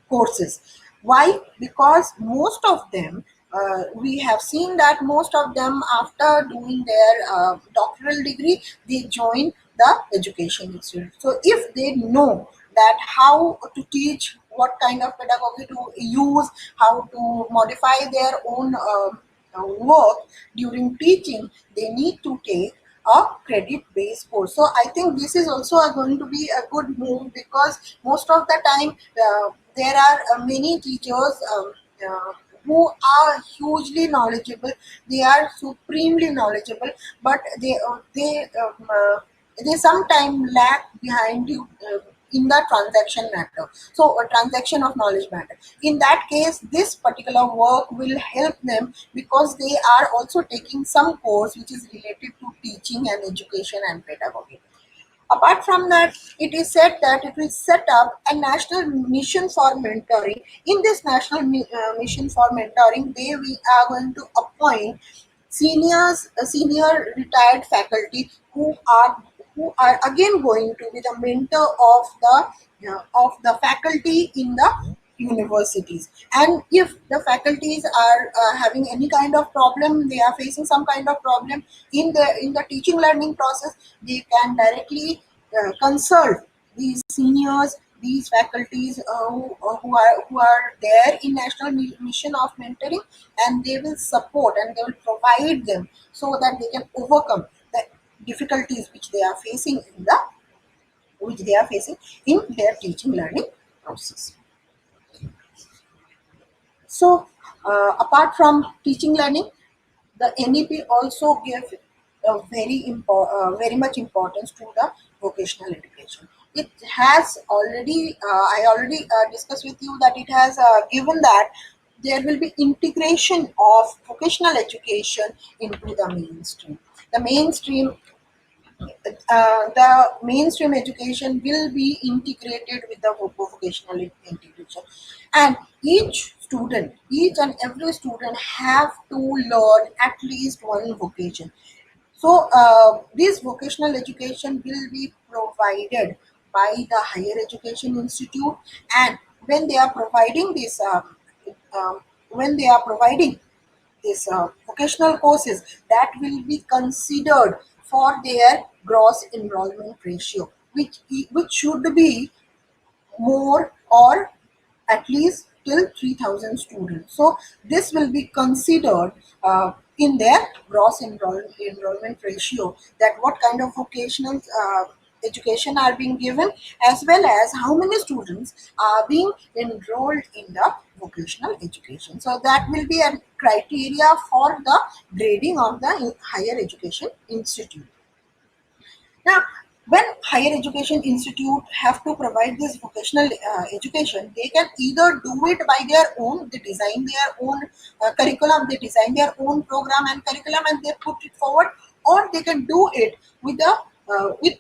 courses. Why? Because most of them, we have seen that most of them, after doing their doctoral degree, they join the education institute. So if they know that how to teach, what kind of pedagogy to use, how to modify their own work during teaching, they need to take a credit based course. So I think this is also going to be a good move, because most of the time there are many teachers who are hugely knowledgeable, they are supremely knowledgeable, but they sometimes lag behind you in the transaction matter. So a transaction of knowledge matter. In that case, this particular work will help them, because they are also taking some course which is related to teaching and education and pedagogy. Apart from that, it is said that it will set up a national mission for mentoring. In this national mission for mentoring, we are going to appoint senior retired faculty who are again going to be the mentor of the faculty in the universities. And if the faculties are having any kind of problem, they are facing some kind of problem in the teaching learning process, they can directly consult these seniors, these faculties who are there in national mission of mentoring, and they will support and they will provide them, so that they can overcome the difficulties which they are facing in their teaching learning process. So, apart from teaching learning, the NEP also gives very much importance to the vocational education. It has already, I already discussed with you that it has given that there will be integration of vocational education into the mainstream. The mainstream education will be integrated with the vocational integration, and each and every student have to learn at least one vocation. So this vocational education will be provided by the higher education institute, and when they are providing this when they are providing these vocational courses, that will be considered for their gross enrollment ratio, which should be more, or at least till 3,000 students. So this will be considered in their gross enrollment ratio, that what kind of vocational education are being given, as well as how many students are being enrolled in the vocational education. So that will be a criteria for the grading of the higher education institute. Now, when higher education institute have to provide this vocational education, they can either do it by their own, they design their own curriculum, they design their own program and curriculum, and they put it forward, or they can do it with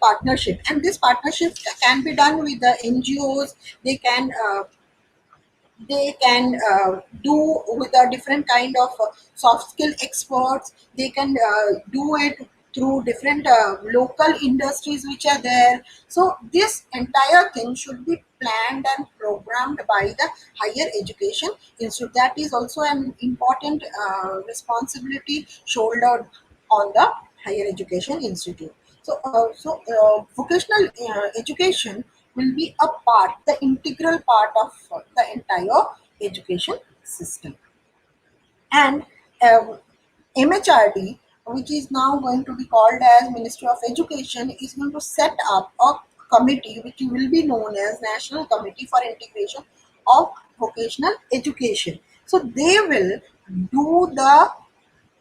partnership. And this partnership can be done with the NGOs. They can do with a different kind of soft skill experts. They can do it through different local industries which are there. So this entire thing should be planned and programmed by the higher education institute. That is also an important responsibility shouldered on the higher education institute. So vocational education will be the integral part of the entire education system. And MHRD, which is now going to be called as Ministry of Education, is going to set up a committee which will be known as National Committee for Integration of Vocational Education. So they will do the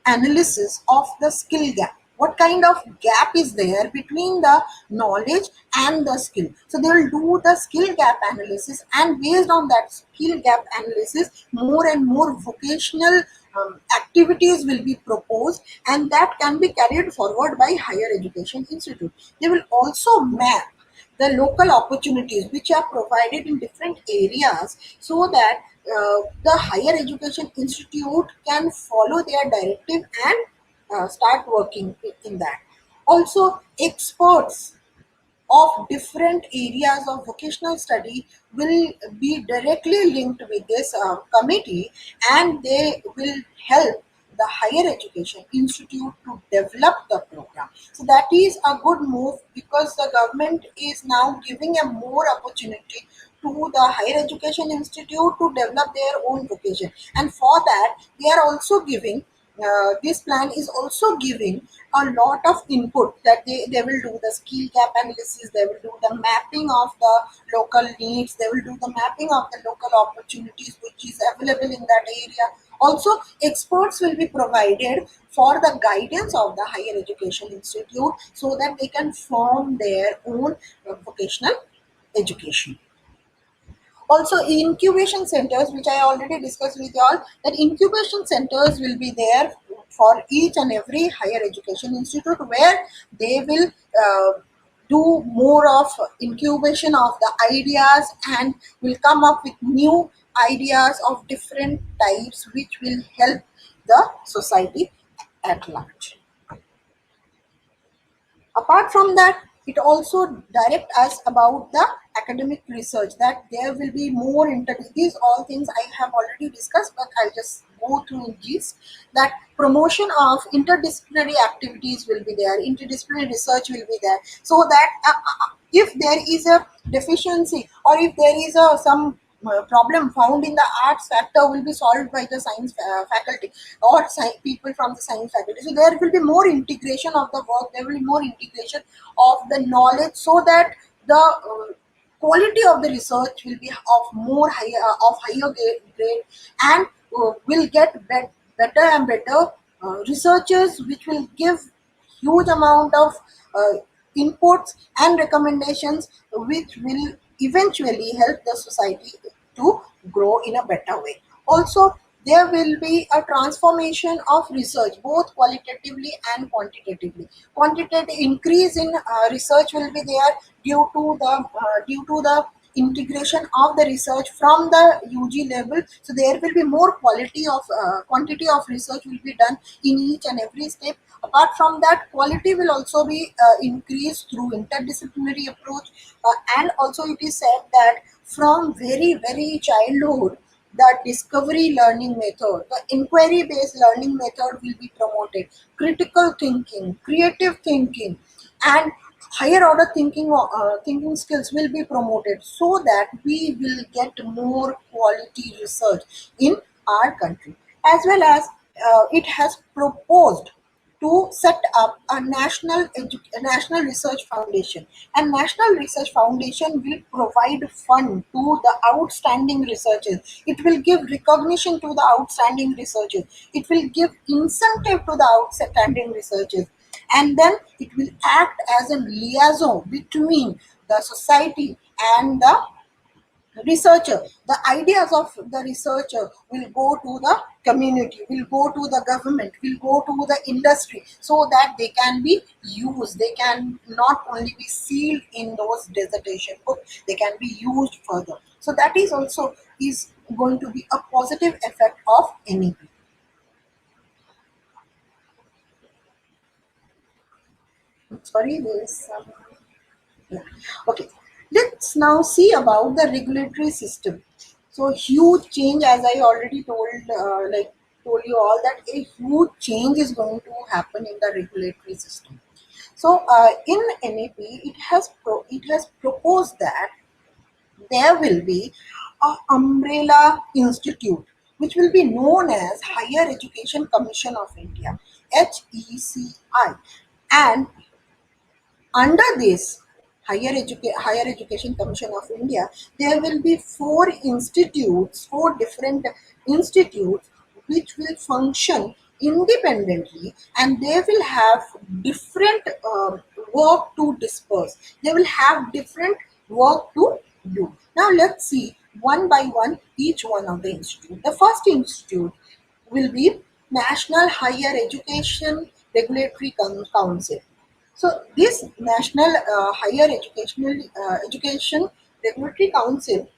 analysis of the skill gap. What kind of gap is there between the knowledge and the skill? So they will do the skill gap analysis, and based on that skill gap analysis, more and more vocational activities will be proposed, and that can be carried forward by higher education institute. They will also map the local opportunities which are provided in different areas, so that the higher education institute can follow their directive and start working in that. Also, experts of different areas of vocational study will be directly linked with this committee, and they will help the higher education institute to develop the program. So that is a good move, because the government is now giving a more opportunity to the higher education institute to develop their own vocation, and for that they are also giving this plan is also giving a lot of input, that they will do the skill gap analysis, they will do the mapping of the local needs, they will do the mapping of the local opportunities which is available in that area. Also, experts will be provided for the guidance of the higher education institute, so that they can form their own vocational education. Also, incubation centers, which I already discussed with you all, that incubation centers will be there for each and every higher education institute, where they will do more of incubation of the ideas, and will come up with new ideas of different types which will help the society at large. Apart from that, it also direct us about the academic research, that there will be more these all things I have already discussed, but I'll just go through in gist. That promotion of interdisciplinary activities will be there, interdisciplinary research will be there, so that if there is a deficiency, or if there is a some problem found in the arts factor, will be solved by the science faculty, or people from the science faculty. So there will be more integration of the work, there will be more integration of the knowledge, so that the quality of the research will be of higher grade, and will get better and better researchers, which will give huge amount of uh, inputs and recommendations, which will eventually help the society to grow in a better way. Also, there will be a transformation of research, both qualitatively and quantitatively. Quantitative increase in research will be there due to the integration of the research from the UG level. So there will be more quantity of research will be done in each and every step. Apart from that, quality will also be increased through interdisciplinary approach, and also it is said that from very childhood, the discovery learning method, the inquiry based learning method will be promoted. Critical thinking, creative thinking, and higher order thinking skills will be promoted, so that we will get more quality research in our country. As well as it has proposed to set up a national research foundation, and national research foundation will provide fund to the outstanding researchers. It will give recognition to the outstanding researchers, it will give incentive to the outstanding researchers, and then it will act as a liaison between the society and the researcher. The ideas of the researcher will go to the community, will go to the government, will go to the industry, so that they can be used, they can not only be sealed in those dissertation books, they can be used further. So that is also is going to be a positive effect of NEP. Sorry, there is some. Yeah. Okay. Let's now see about the regulatory system. So huge change, as I already told you all, that a huge change is going to happen in the regulatory system. So in NAP, it has proposed that there will be a umbrella institute, which will be known as Higher Education Commission of India, HECI, and under this Higher Education Commission of India, there will be four different institutes which will function independently, and they will have different work to disperse. They will have different work to do. Now let's see one by one each one of the institute. The first institute will be National Higher Education Regulatory Council. So this National Higher Education Regulatory Council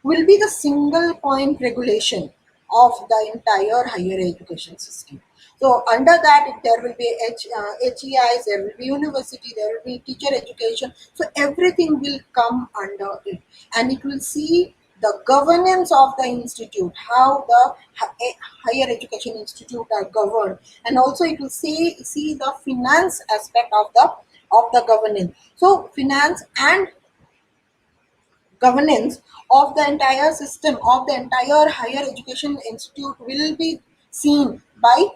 will be the single point regulation of the entire higher education system. So under that, there will be HEIs, there will be university, there will be teacher education. So everything will come under it, and it will see the governance of the institute, how the higher education institute are governed, and also it will see the finance aspect of the governance. So finance and governance of the entire system of the entire higher education institute will be seen by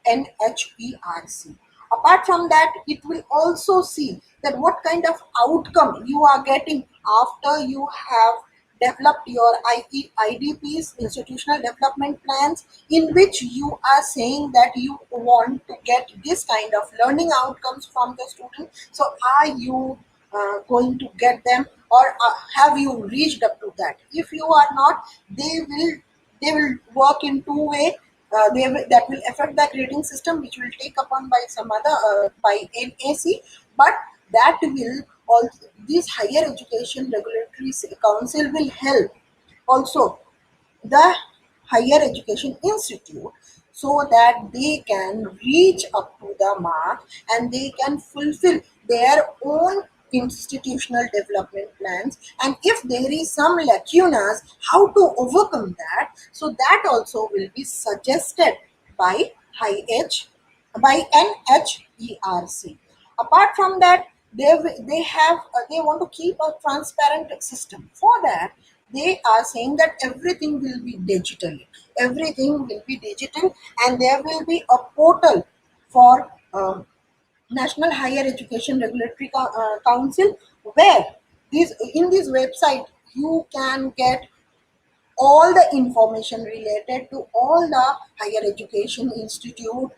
NHERC. Apart from that, it will also see that what kind of outcome you are getting after you have developed your IDPs, institutional development plans, in which you are saying that you want to get this kind of learning outcomes from the student. So are you going to get them, or have you reached up to that? If you are not, they will work in two way. That will affect the grading system, which will take upon by some other by NAC, but that will also, this higher education regulatory council will help also the higher education institute, so that they can reach up to the mark and they can fulfill their own institutional development plans, and if there is some lacunas, how to overcome that, so that also will be suggested by high H by NHERC. Apart from that, they want to keep a transparent system. For that, they are saying that everything will be digital. Everything will be digital, and there will be a portal for National Higher Education Regulatory Council, where in this website you can get all the information related to all the higher education institute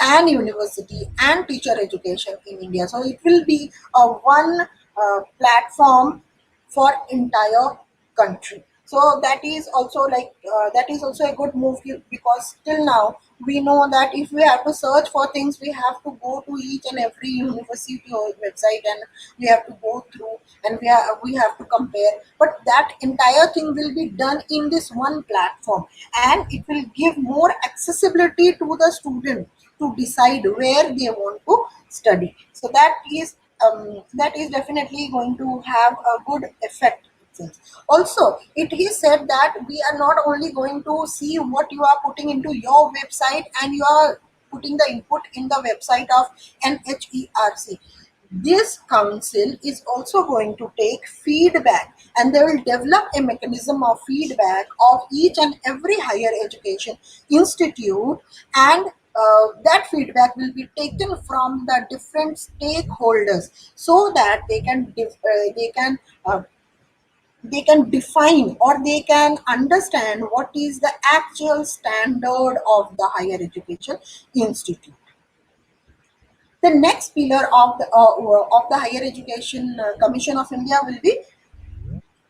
and university and teacher education in India. So it will be a one platform for entire country. So that is also that is also a good move, because till now we know that if we have to search for things, we have to go to each and every university or website, and we have to go through, and we have to compare. But that entire thing will be done in this one platform, and it will give more accessibility to the student to decide where they want to study. So that is definitely going to have a good effect. Also, it is said that we are not only going to see what you are putting into your website, and you are putting the input in the website of NHERC. This council is also going to take feedback, and they will develop a mechanism of feedback of each and every higher education institute, and that feedback will be taken from the different stakeholders, so that they can define, or they can understand what is the actual standard of the higher education institute. The next pillar of the Higher Education Commission of India will be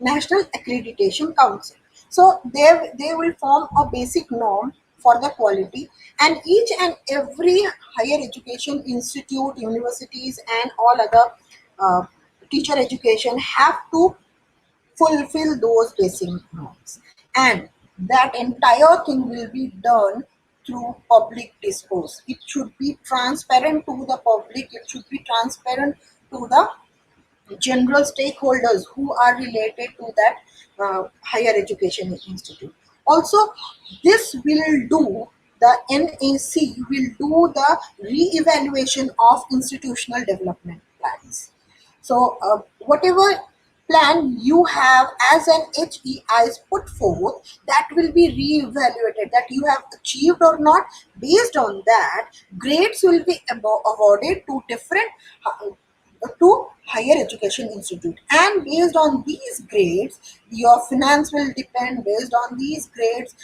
National Accreditation Council. So they will form a basic norm for the quality, and each and every higher education institute, universities, and all other teacher education have to fulfill those basic norms, and that entire thing will be done through public discourse. It should be transparent to the public, it should be transparent to the general stakeholders who are related to that higher education institute. Also, this will do, the NAC will do the re-evaluation of institutional development plans. So whatever plan you have as an HEI is put forth, that will be re-evaluated, that you have achieved or not. Based on that, grades will be awarded to different to higher education institute, and based on these grades your finance will depend. Based on these grades,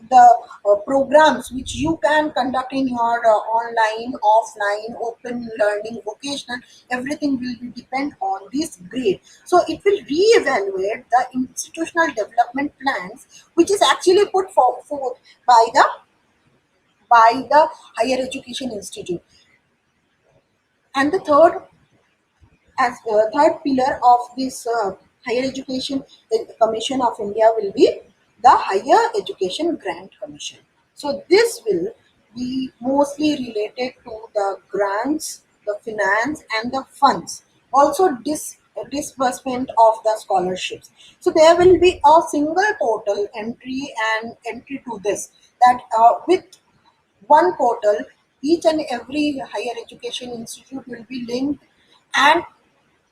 the programs which you can conduct in your online, offline, open learning, vocational, everything will be depend on this grade. So it will re-evaluate the institutional development plans, which is actually put forth by the higher education institute. And the third pillar of this higher education commission of India will be the higher education grant commission. So this will be mostly related to the grants, the finance and the funds, also disbursement of the scholarships. So there will be a single portal entry to this, that with one portal, each and every higher education institute will be linked, and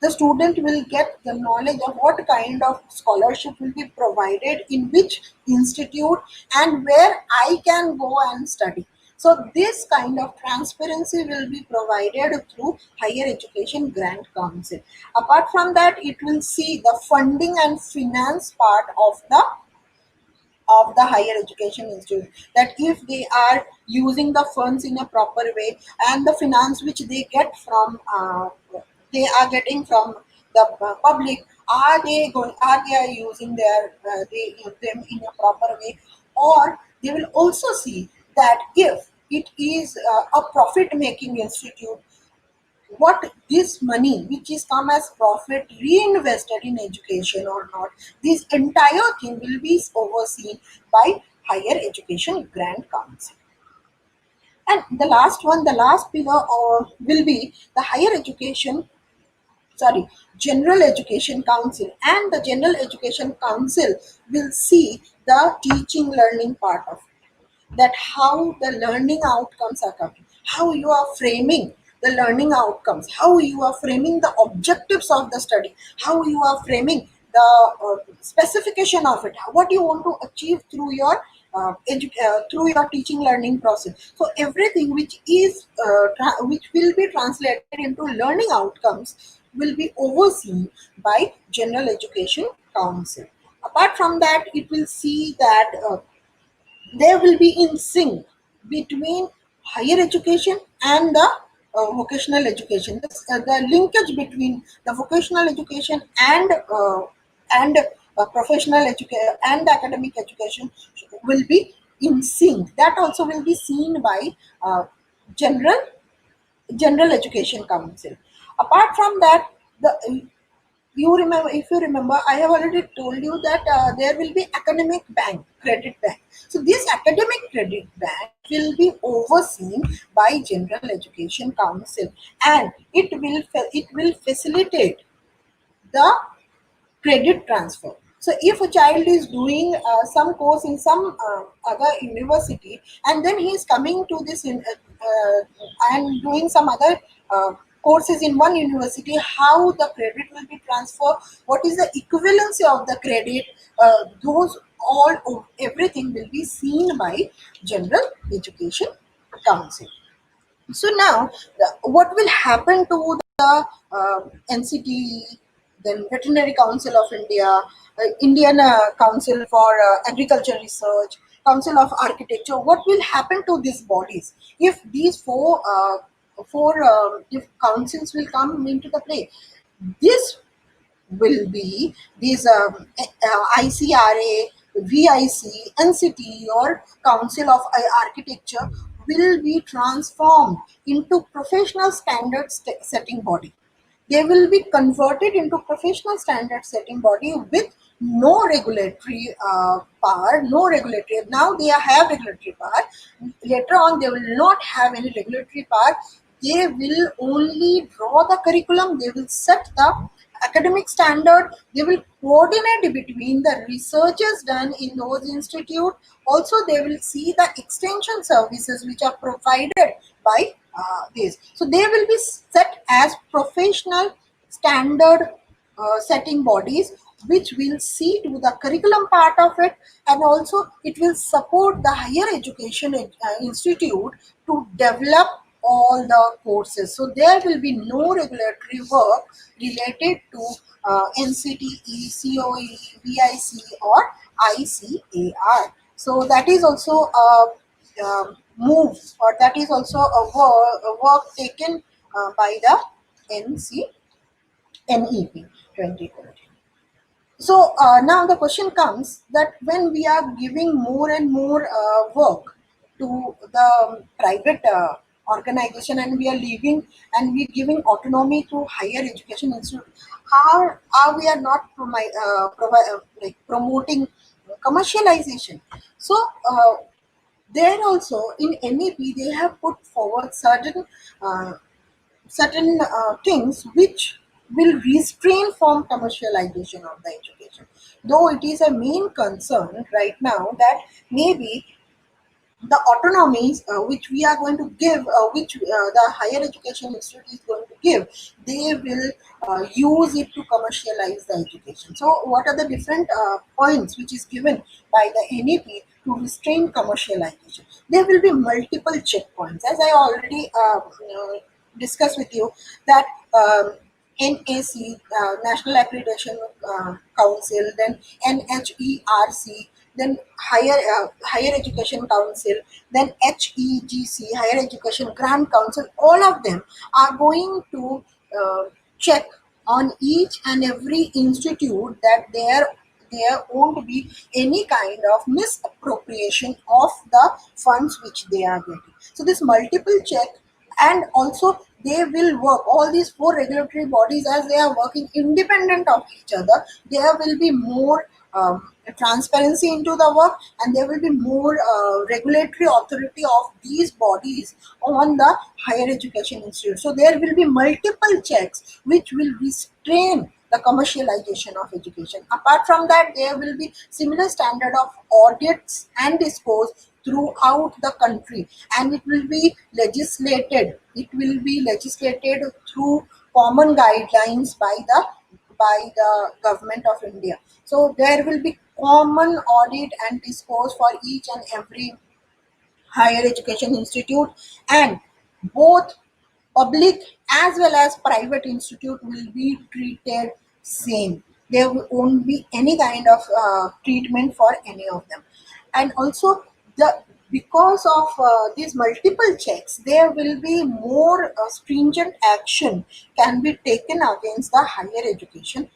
the student will get the knowledge of what kind of scholarship will be provided in which institute and where I can go and study. So this kind of transparency will be provided through Higher Education Grant Council. Apart from that, it will see the funding and finance part of the higher education institute, that if they are using the funds in a proper way, and the finance which they get from they are getting from the public, are they are using them in a proper way, or they will also see that if it is a profit making institute, what this money which is come as profit reinvested in education or not, this entire thing will be overseen by higher education grant council. And the last one, the last pillar will be the higher education, sorry, general education council. And the general education council will see the teaching learning part of it, that how the learning outcomes are coming, how you are framing the learning outcomes, how you are framing the objectives of the study, how you are framing the specification of it, what you want to achieve through your through your teaching learning process. So everything which is which will be translated into learning outcomes will be overseen by general education council. Apart from that, it will see that there will be in sync between higher education and the vocational education. The linkage between the vocational education and professional education and academic education will be in sync. That also will be seen by uh, general general education council. Apart from that, the you remember, if you remember, I have already told you that there will be academic bank, credit bank. So this academic credit bank will be overseen by general education council, and it will facilitate the credit transfer. So if a child is doing some course in some other university, and then he is coming to this and doing some other courses in one university, how the credit will be transferred, what is the equivalency of the credit, those all everything will be seen by general education council. So now, what will happen to the NCT, then Veterinary Council of India, Indian Council for Agriculture Research, Council of Architecture? What will happen to these bodies if these four if councils will come into the play? This will be these ICRA, VIC, NCT, or Council of Architecture will be transformed into professional standard setting body. They will be converted into professional standard setting body with no regulatory power, no regulatory. Now they have regulatory power. Later on, they will not have any regulatory power. They will only draw the curriculum. They will set the academic standard. They will coordinate between the researches done in those institute. Also, they will see the extension services which are provided by this. So they will be set as professional standard setting bodies, which will see to the curriculum part of it, and also it will support the higher education institute to develop all the courses. So there will be no regulatory work related to NCTE, COE, VIC, or ICAR. So that is also a move, or that is also a work taken by the NEP 2020. So now the question comes that when we are giving more and more work to the private organization, and we are leaving and we giving autonomy to higher education institute. How we are not like promoting commercialization? So there also in NEP they have put forward uh, certain things which will restrain from commercialization of the education. Though it is a main concern right now that maybe the autonomies which we are going to give, which the higher education institute is going to give, they will use it to commercialize the education. So, what are the different points which is given by the NEP to restrain commercialization? There will be multiple checkpoints, as I already discussed with you that. NAC, National Accreditation Council, then NHERC, then Higher Education Council, then HEGC, Higher Education Grant Council. All of them are going to check on each and every institute that there won't be any kind of misappropriation of the funds which they are getting. So this multiple check, and also they will work, all these four regulatory bodies, as they are working independent of each other, there will be more transparency into the work, and there will be more regulatory authority of these bodies on the higher education institute. So there will be multiple checks which will restrain the commercialization of education. Apart from that, there will be similar standard of audits and discourse throughout the country, and it will be legislated. It will be legislated through common guidelines by the government of India. So there will be common audit and discourse for each and every higher education institute, and both public as well as private institute will be treated same. There won't be any kind of treatment for any of them. And also the because of these multiple checks, there will be more stringent action can be taken against the higher education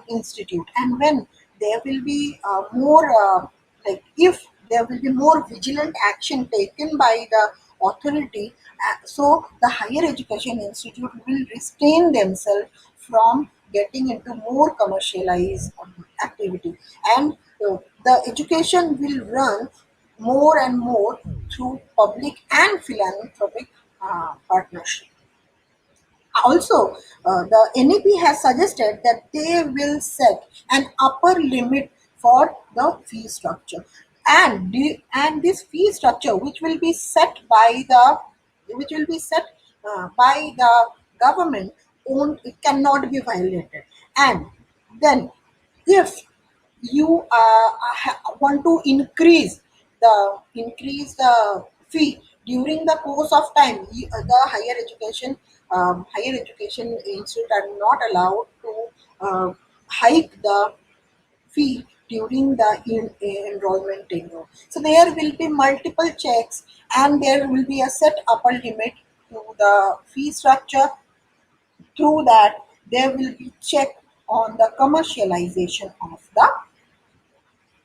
institute. And when there will be more like if there will be more vigilant action taken by the authority, so the higher education institute will restrain themselves from getting into more commercialized activity, and the education will run more and more through public and philanthropic partnership. Also, the NEP has suggested that they will set an upper limit for the fee structure, and this fee structure, which will be set by the government, it cannot be violated. And then, if you want to increase the fee during the course of time, the higher education institute are not allowed to hike the fee during the enrollment tenure. So there will be multiple checks, and there will be a set upper limit to the fee structure. Through that, there will be check on the commercialization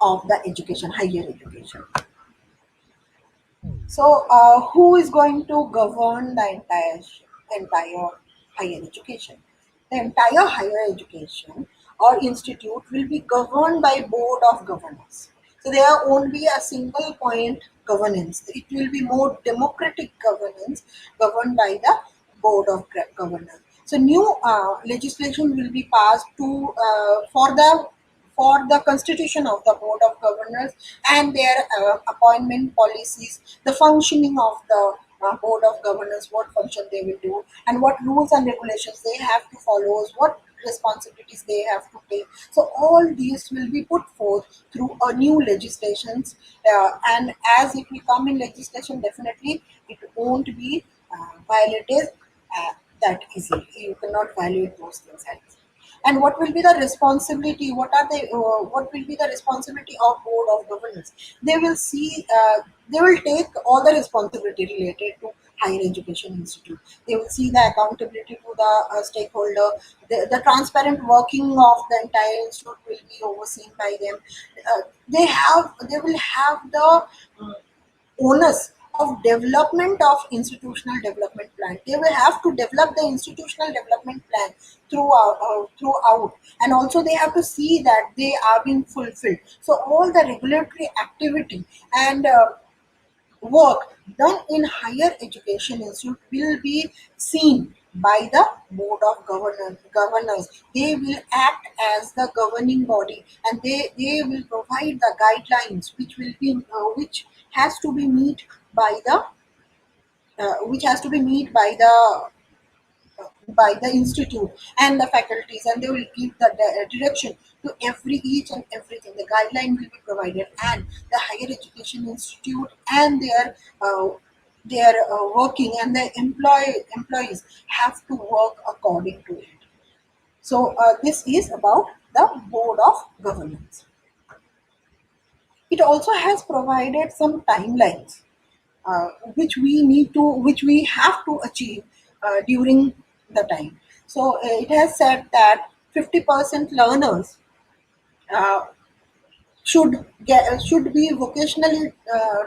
of the education, higher education. So, who is going to govern the entire higher education? The entire higher education or institute will be governed by board of governors. So there won't be a single point governance. It will be more democratic governance governed by the board of governors. So new legislation will be passed to for the constitution of the board of governors and their appointment policies, the functioning of the board of governors, what function they will do, and what rules and regulations they have to follow, what responsibilities they have to take. So all these will be put forth through a new legislations, and as it will come in legislation, definitely it won't be violated that easily. You cannot violate those things. And what will be the responsibility? What will be the responsibility of board of governors? They will see. They will take all the responsibility related to higher education institute. They will see the accountability to the stakeholder. The transparent working of the entire institute will be overseen by them. They will have the onus of development of institutional development plan. They will have to develop the institutional development plan throughout, and also they have to see that they are being fulfilled. So all the regulatory activity and work done in higher education institute will be seen by the board of governors. They will act as the governing body, and they will provide the guidelines which has to be met by the institute and the faculties, and they will give the direction to each and everything. The guideline will be provided, and the higher education institute and their working and the employees have to work according to it. So this is about the board of governance. It also has provided some timelines which we have to achieve during the time. So it has said that 50% learners uh, should be vocationally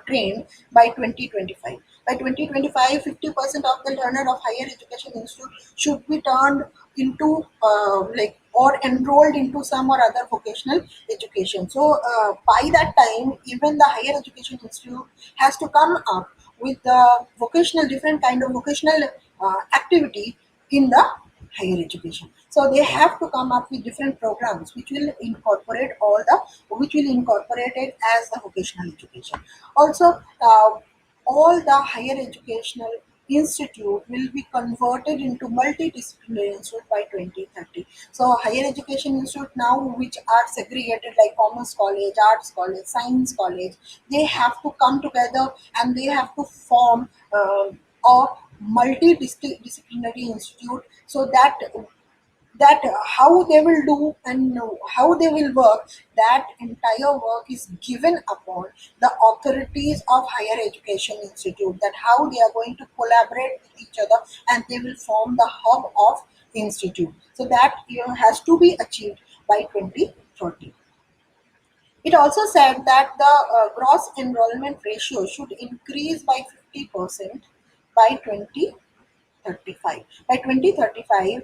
trained by 2025. By 2025, 50% of the learner of higher education institute should be turned into or enrolled into some or other vocational education. So by that time, even the higher education institute has to come up with the vocational different kind of vocational activity in the higher education. So they have to come up with different programs which will incorporate it as the vocational education. Also, all the higher educational institute will be converted into multidisciplinary institute by 2030. So higher education institute now, which are segregated like commerce college, arts college, science college, they have to come together and they have to form a multidisciplinary institute, so that how they will do and how they will work, that entire work is given upon the authorities of higher education institute, that how they are going to collaborate with each other and they will form the hub of institute. So that has to be achieved by 2030. It also said that the gross enrollment ratio should increase by 50% by 2035. By 2035,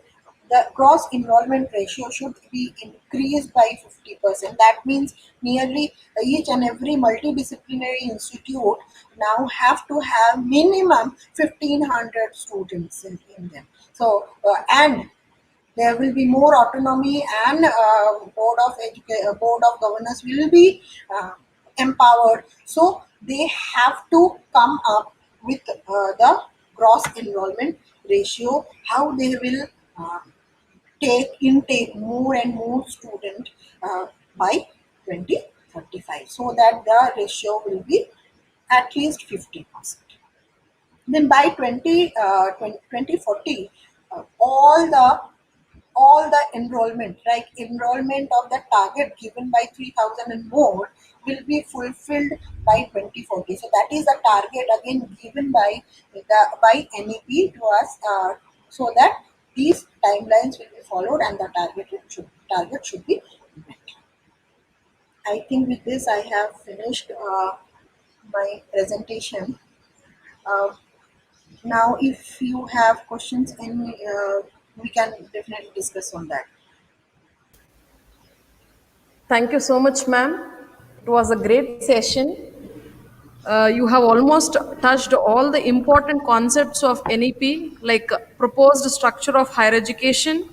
the gross enrollment ratio should be increased by 50%. That means nearly each and every multidisciplinary institute now have to have minimum 1500 students in them. So, and there will be more autonomy, and board of governors will be empowered. So they have to come up with the gross enrollment ratio, how they will uh, intake more and more student by 2035, so that the ratio will be at least 50%. Then by 2040, all the enrollment, like enrollment of the target given by 3000 and more, will be fulfilled by 2040. So that is the target again given by NEP to us, so that these timelines will be followed and the target should be met. I think with this I have finished my presentation. Uh, Now, if you have questions, we can definitely discuss on that. Thank you so much, ma'am. It was a great session. You have almost touched all the important concepts of NEP, like proposed structure of higher education,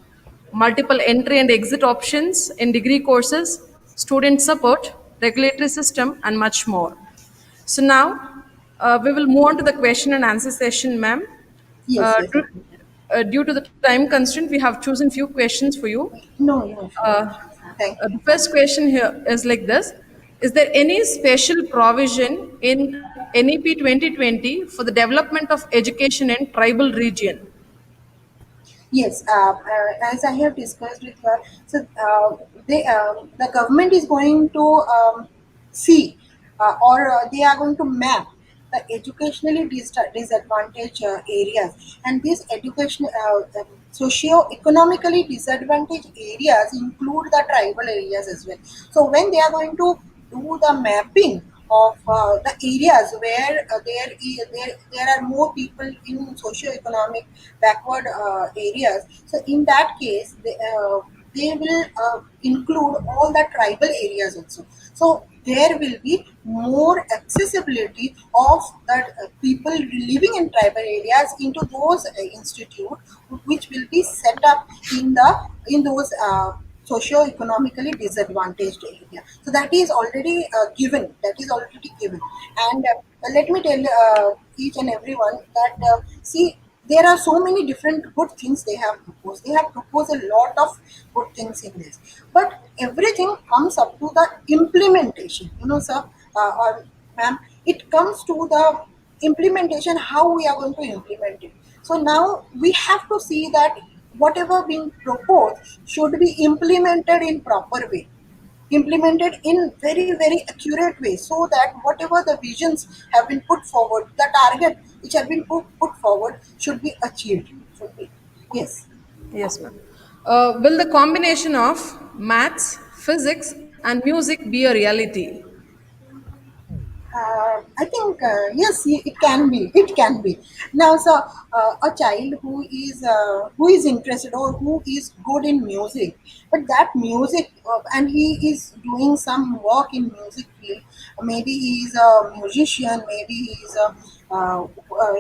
multiple entry and exit options in degree courses, student support, regulatory system, and much more. So now we will move on to the question and answer session, ma'am. Yes, Uh, yes. due, due to the time constraint, we have chosen few questions for you. No, no, sure. Uh, Thank you. the first question here is like this: is there any special provision in NEP 2020 for the development of education in tribal region? Yes, as I have discussed with her, so the government is going to see, or they are going to map the educationally disadvantaged areas, and these education socio-economically disadvantaged areas include the tribal areas as well. So when they are going to do the mapping of the areas where there are more people in socio-economic backward areas. So in that case, they will include all the tribal areas also. So there will be more accessibility of that people living in tribal areas into those institutes, which will be set up in those socio-economically disadvantaged area. So that is already given. That is already given. And let me tell each and everyone that see, there are so many different good things they have proposed. They have proposed a lot of good things in this, but everything comes up to the implementation. You know, sir, or ma'am, it comes to the implementation, how we are going to implement it. So now we have to see that whatever being proposed should be implemented in proper way, implemented in very accurate way, so that whatever the visions have been put forward, the target which have been put forward should be achieved, should be. Yes. Yes, ma'am. Will the combination of maths, physics, and music be a reality? I think yes, it can be. It can be. Now, so a child who is interested or who is good in music, but that music and he is doing some work in music field. Maybe he is a musician. Maybe he is a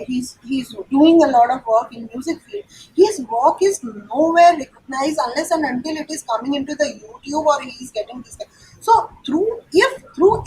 he's doing a lot of work in music field. His work is nowhere recognized unless and until it is coming into the YouTube or he is getting this. So through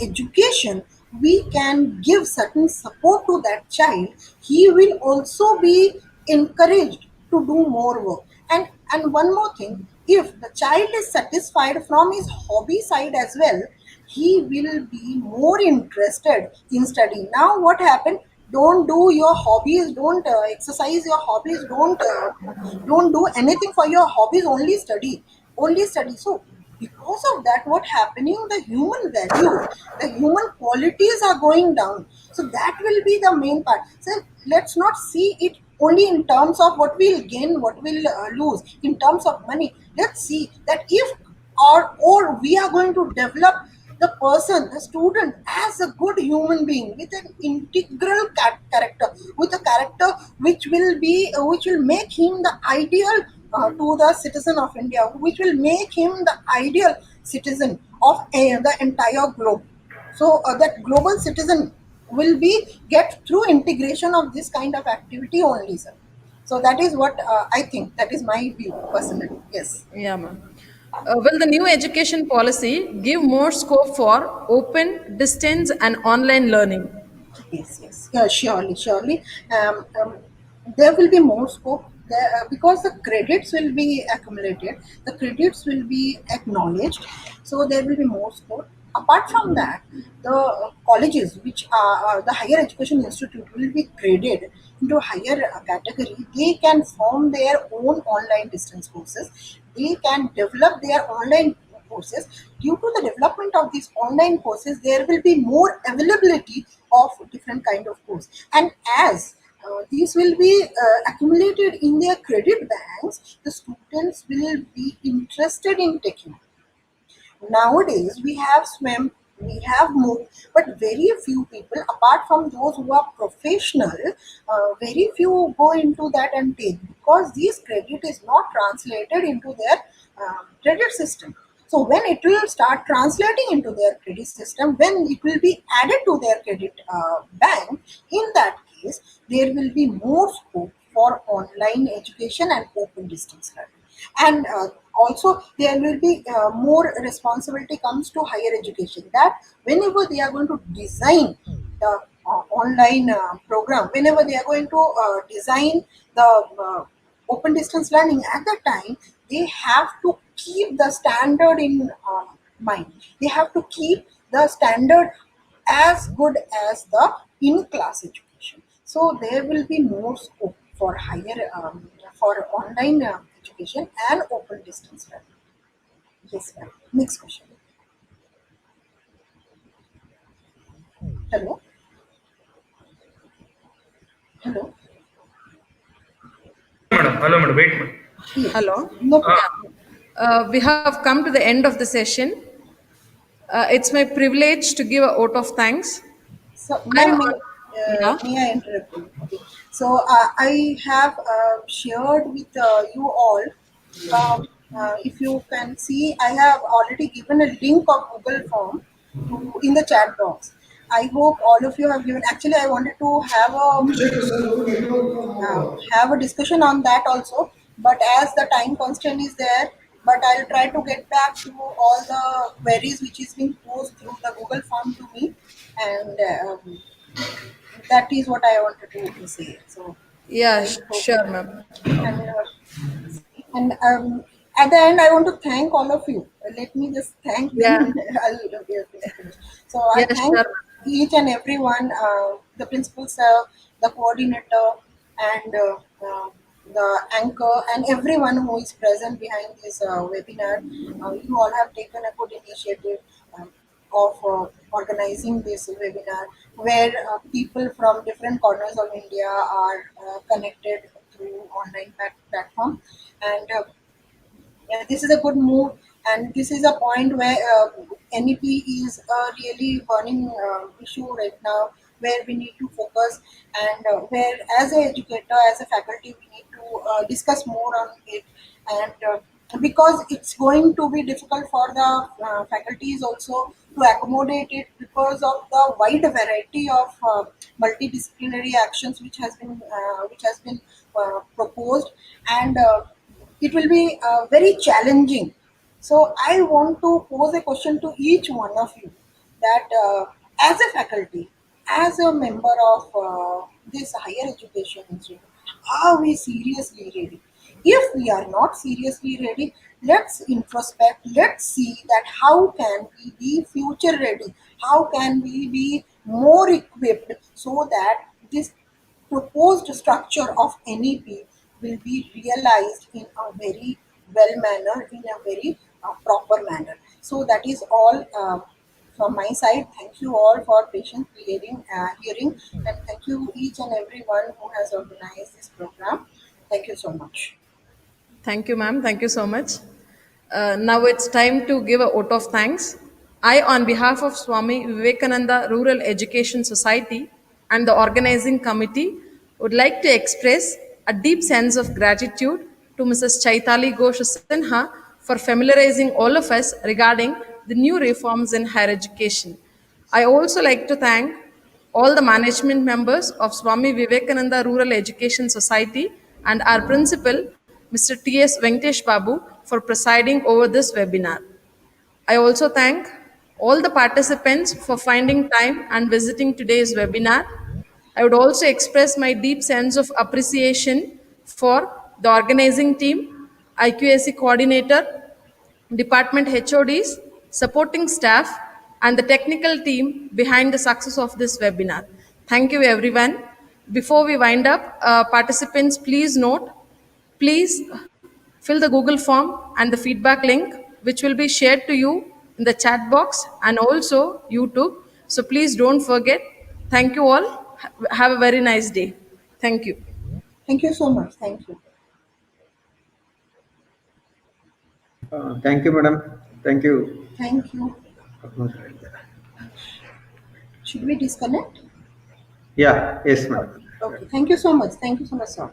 education we can give certain support to that child, he will also be encouraged to do more work. And one more thing, if the child is satisfied from his hobby side as well, he will be more interested in studying. Now what happened, don't do your hobbies, don't exercise your hobbies, don't do anything for your hobbies, only study, only study. So because of that, what happening, the human values, the human qualities are going down. So that will be the main part. So let's not see it only in terms of what we'll gain, what we'll lose in terms of money. Let's see that if or we are going to develop the person, the student, as a good human being with an integral character, with a character which will make him the ideal to the citizen of India, which will make him the ideal citizen of the entire globe. So that global citizen will be get through integration of this kind of activity only, sir. So that is what I think. That is my view personally. Yes. Yeah, ma'am. Will the new education policy give more scope for open, distance, and online learning? Yes, yes, yeah, surely, surely. There will be more scope there, because the credits will be accumulated, the credits will be acknowledged, so there will be more scope. Apart from that, the colleges, which are the higher education institute, will be graded into a higher category. They can form their own online distance courses. They can develop their online courses. Due to the development of these online courses, there will be more availability of different kind of course. And as these will be accumulated in their credit banks, the students will be interested in taking. Nowadays, we have swim, we have MOOC, but very few people, apart from those who are professional, very few go into that and take, because this credit is not translated into their credit system. So when it will start translating into their credit system, when it will be added to their credit bank, in that case, there will be more scope for online education and open distance learning. And also there will be more responsibility comes to higher education, that whenever they are going to design the online program, whenever they are going to design the open distance learning, at that time they have to keep the standard in mind. They have to keep the standard as good as the in class education. So there will be more scope for higher for online education and open distance learning. Yes, ma'am. Next question. Hello. Hello. Hello, madam. Wait, madam. Yes, yes. Hello. No Uh, problem. We have come to the end of the session. It's my privilege to give a vote of thanks. So, I ma'am, yeah. may I interrupt you? Okay. So, I have shared with you all. If you can see, I have already given a link of Google Form in the chat box. I hope all of you have given. Actually, I wanted to have a discussion on that also, but as the time constraint is there, but I'll try to get back to all the queries which is being posed through the Google Form to me, and that is what I wanted to say. So Yeah, I hope, sure, ma'am. and at the end, I want to thank all of you. Let me just thank, Yeah, then I'll finish. So I yeah, thank sure. each and everyone, the principal sir, the coordinator, and the anchor, and everyone who is present behind this webinar. You all have taken a good initiative of organizing this webinar, where people from different corners of India are connected through online platform, and yeah, this is a good move, and this is a point where NEP is a really burning issue right now, where we need to focus, and where as an educator, as a faculty, we need to discuss more on it, and because it's going to be difficult for the faculties also to accommodate it because of the wide variety of multidisciplinary actions which has been proposed, and it will be very challenging. So I want to pose a question to each one of you, that as a faculty, as a member of this higher education institute, are we seriously ready? If we are not seriously ready, let's introspect, let's see that how can we be future ready, how can we be more equipped, so that this proposed structure of NEP will be realized in a very well manner, in a very proper manner. So that is all from my side. Thank you all for patiently hearing, and thank you each and everyone who has organized this program. Thank you so much. Thank you, ma'am. Thank you so much. Now it's time to give a vote of thanks. I, on behalf of Swami Vivekananda Rural Education Society and the organizing committee, would like to express a deep sense of gratitude to Mrs. Chaitali Ghosh Sinha for familiarizing all of us regarding the new reforms in higher education. I also like to thank all the management members of Swami Vivekananda Rural Education Society and our principal, Mr. T.S. Venkatesh Babu, for presiding over this webinar. I also thank all the participants for finding time and visiting today's webinar. I would also express my deep sense of appreciation for the organizing team, IQAC coordinator, department HODs, supporting staff, and the technical team behind the success of this webinar. Thank you, everyone. Before we wind up, participants, please note, please fill the Google form and the feedback link, which will be shared to you in the chat box and also YouTube. So please don't forget. Thank you all. Have a very nice day. Thank you. Thank you so much. Thank you. Thank you, madam. Thank you. Thank you. Should we disconnect? Yeah, yes, madam. Okay. Thank you so much. Thank you so much, sir.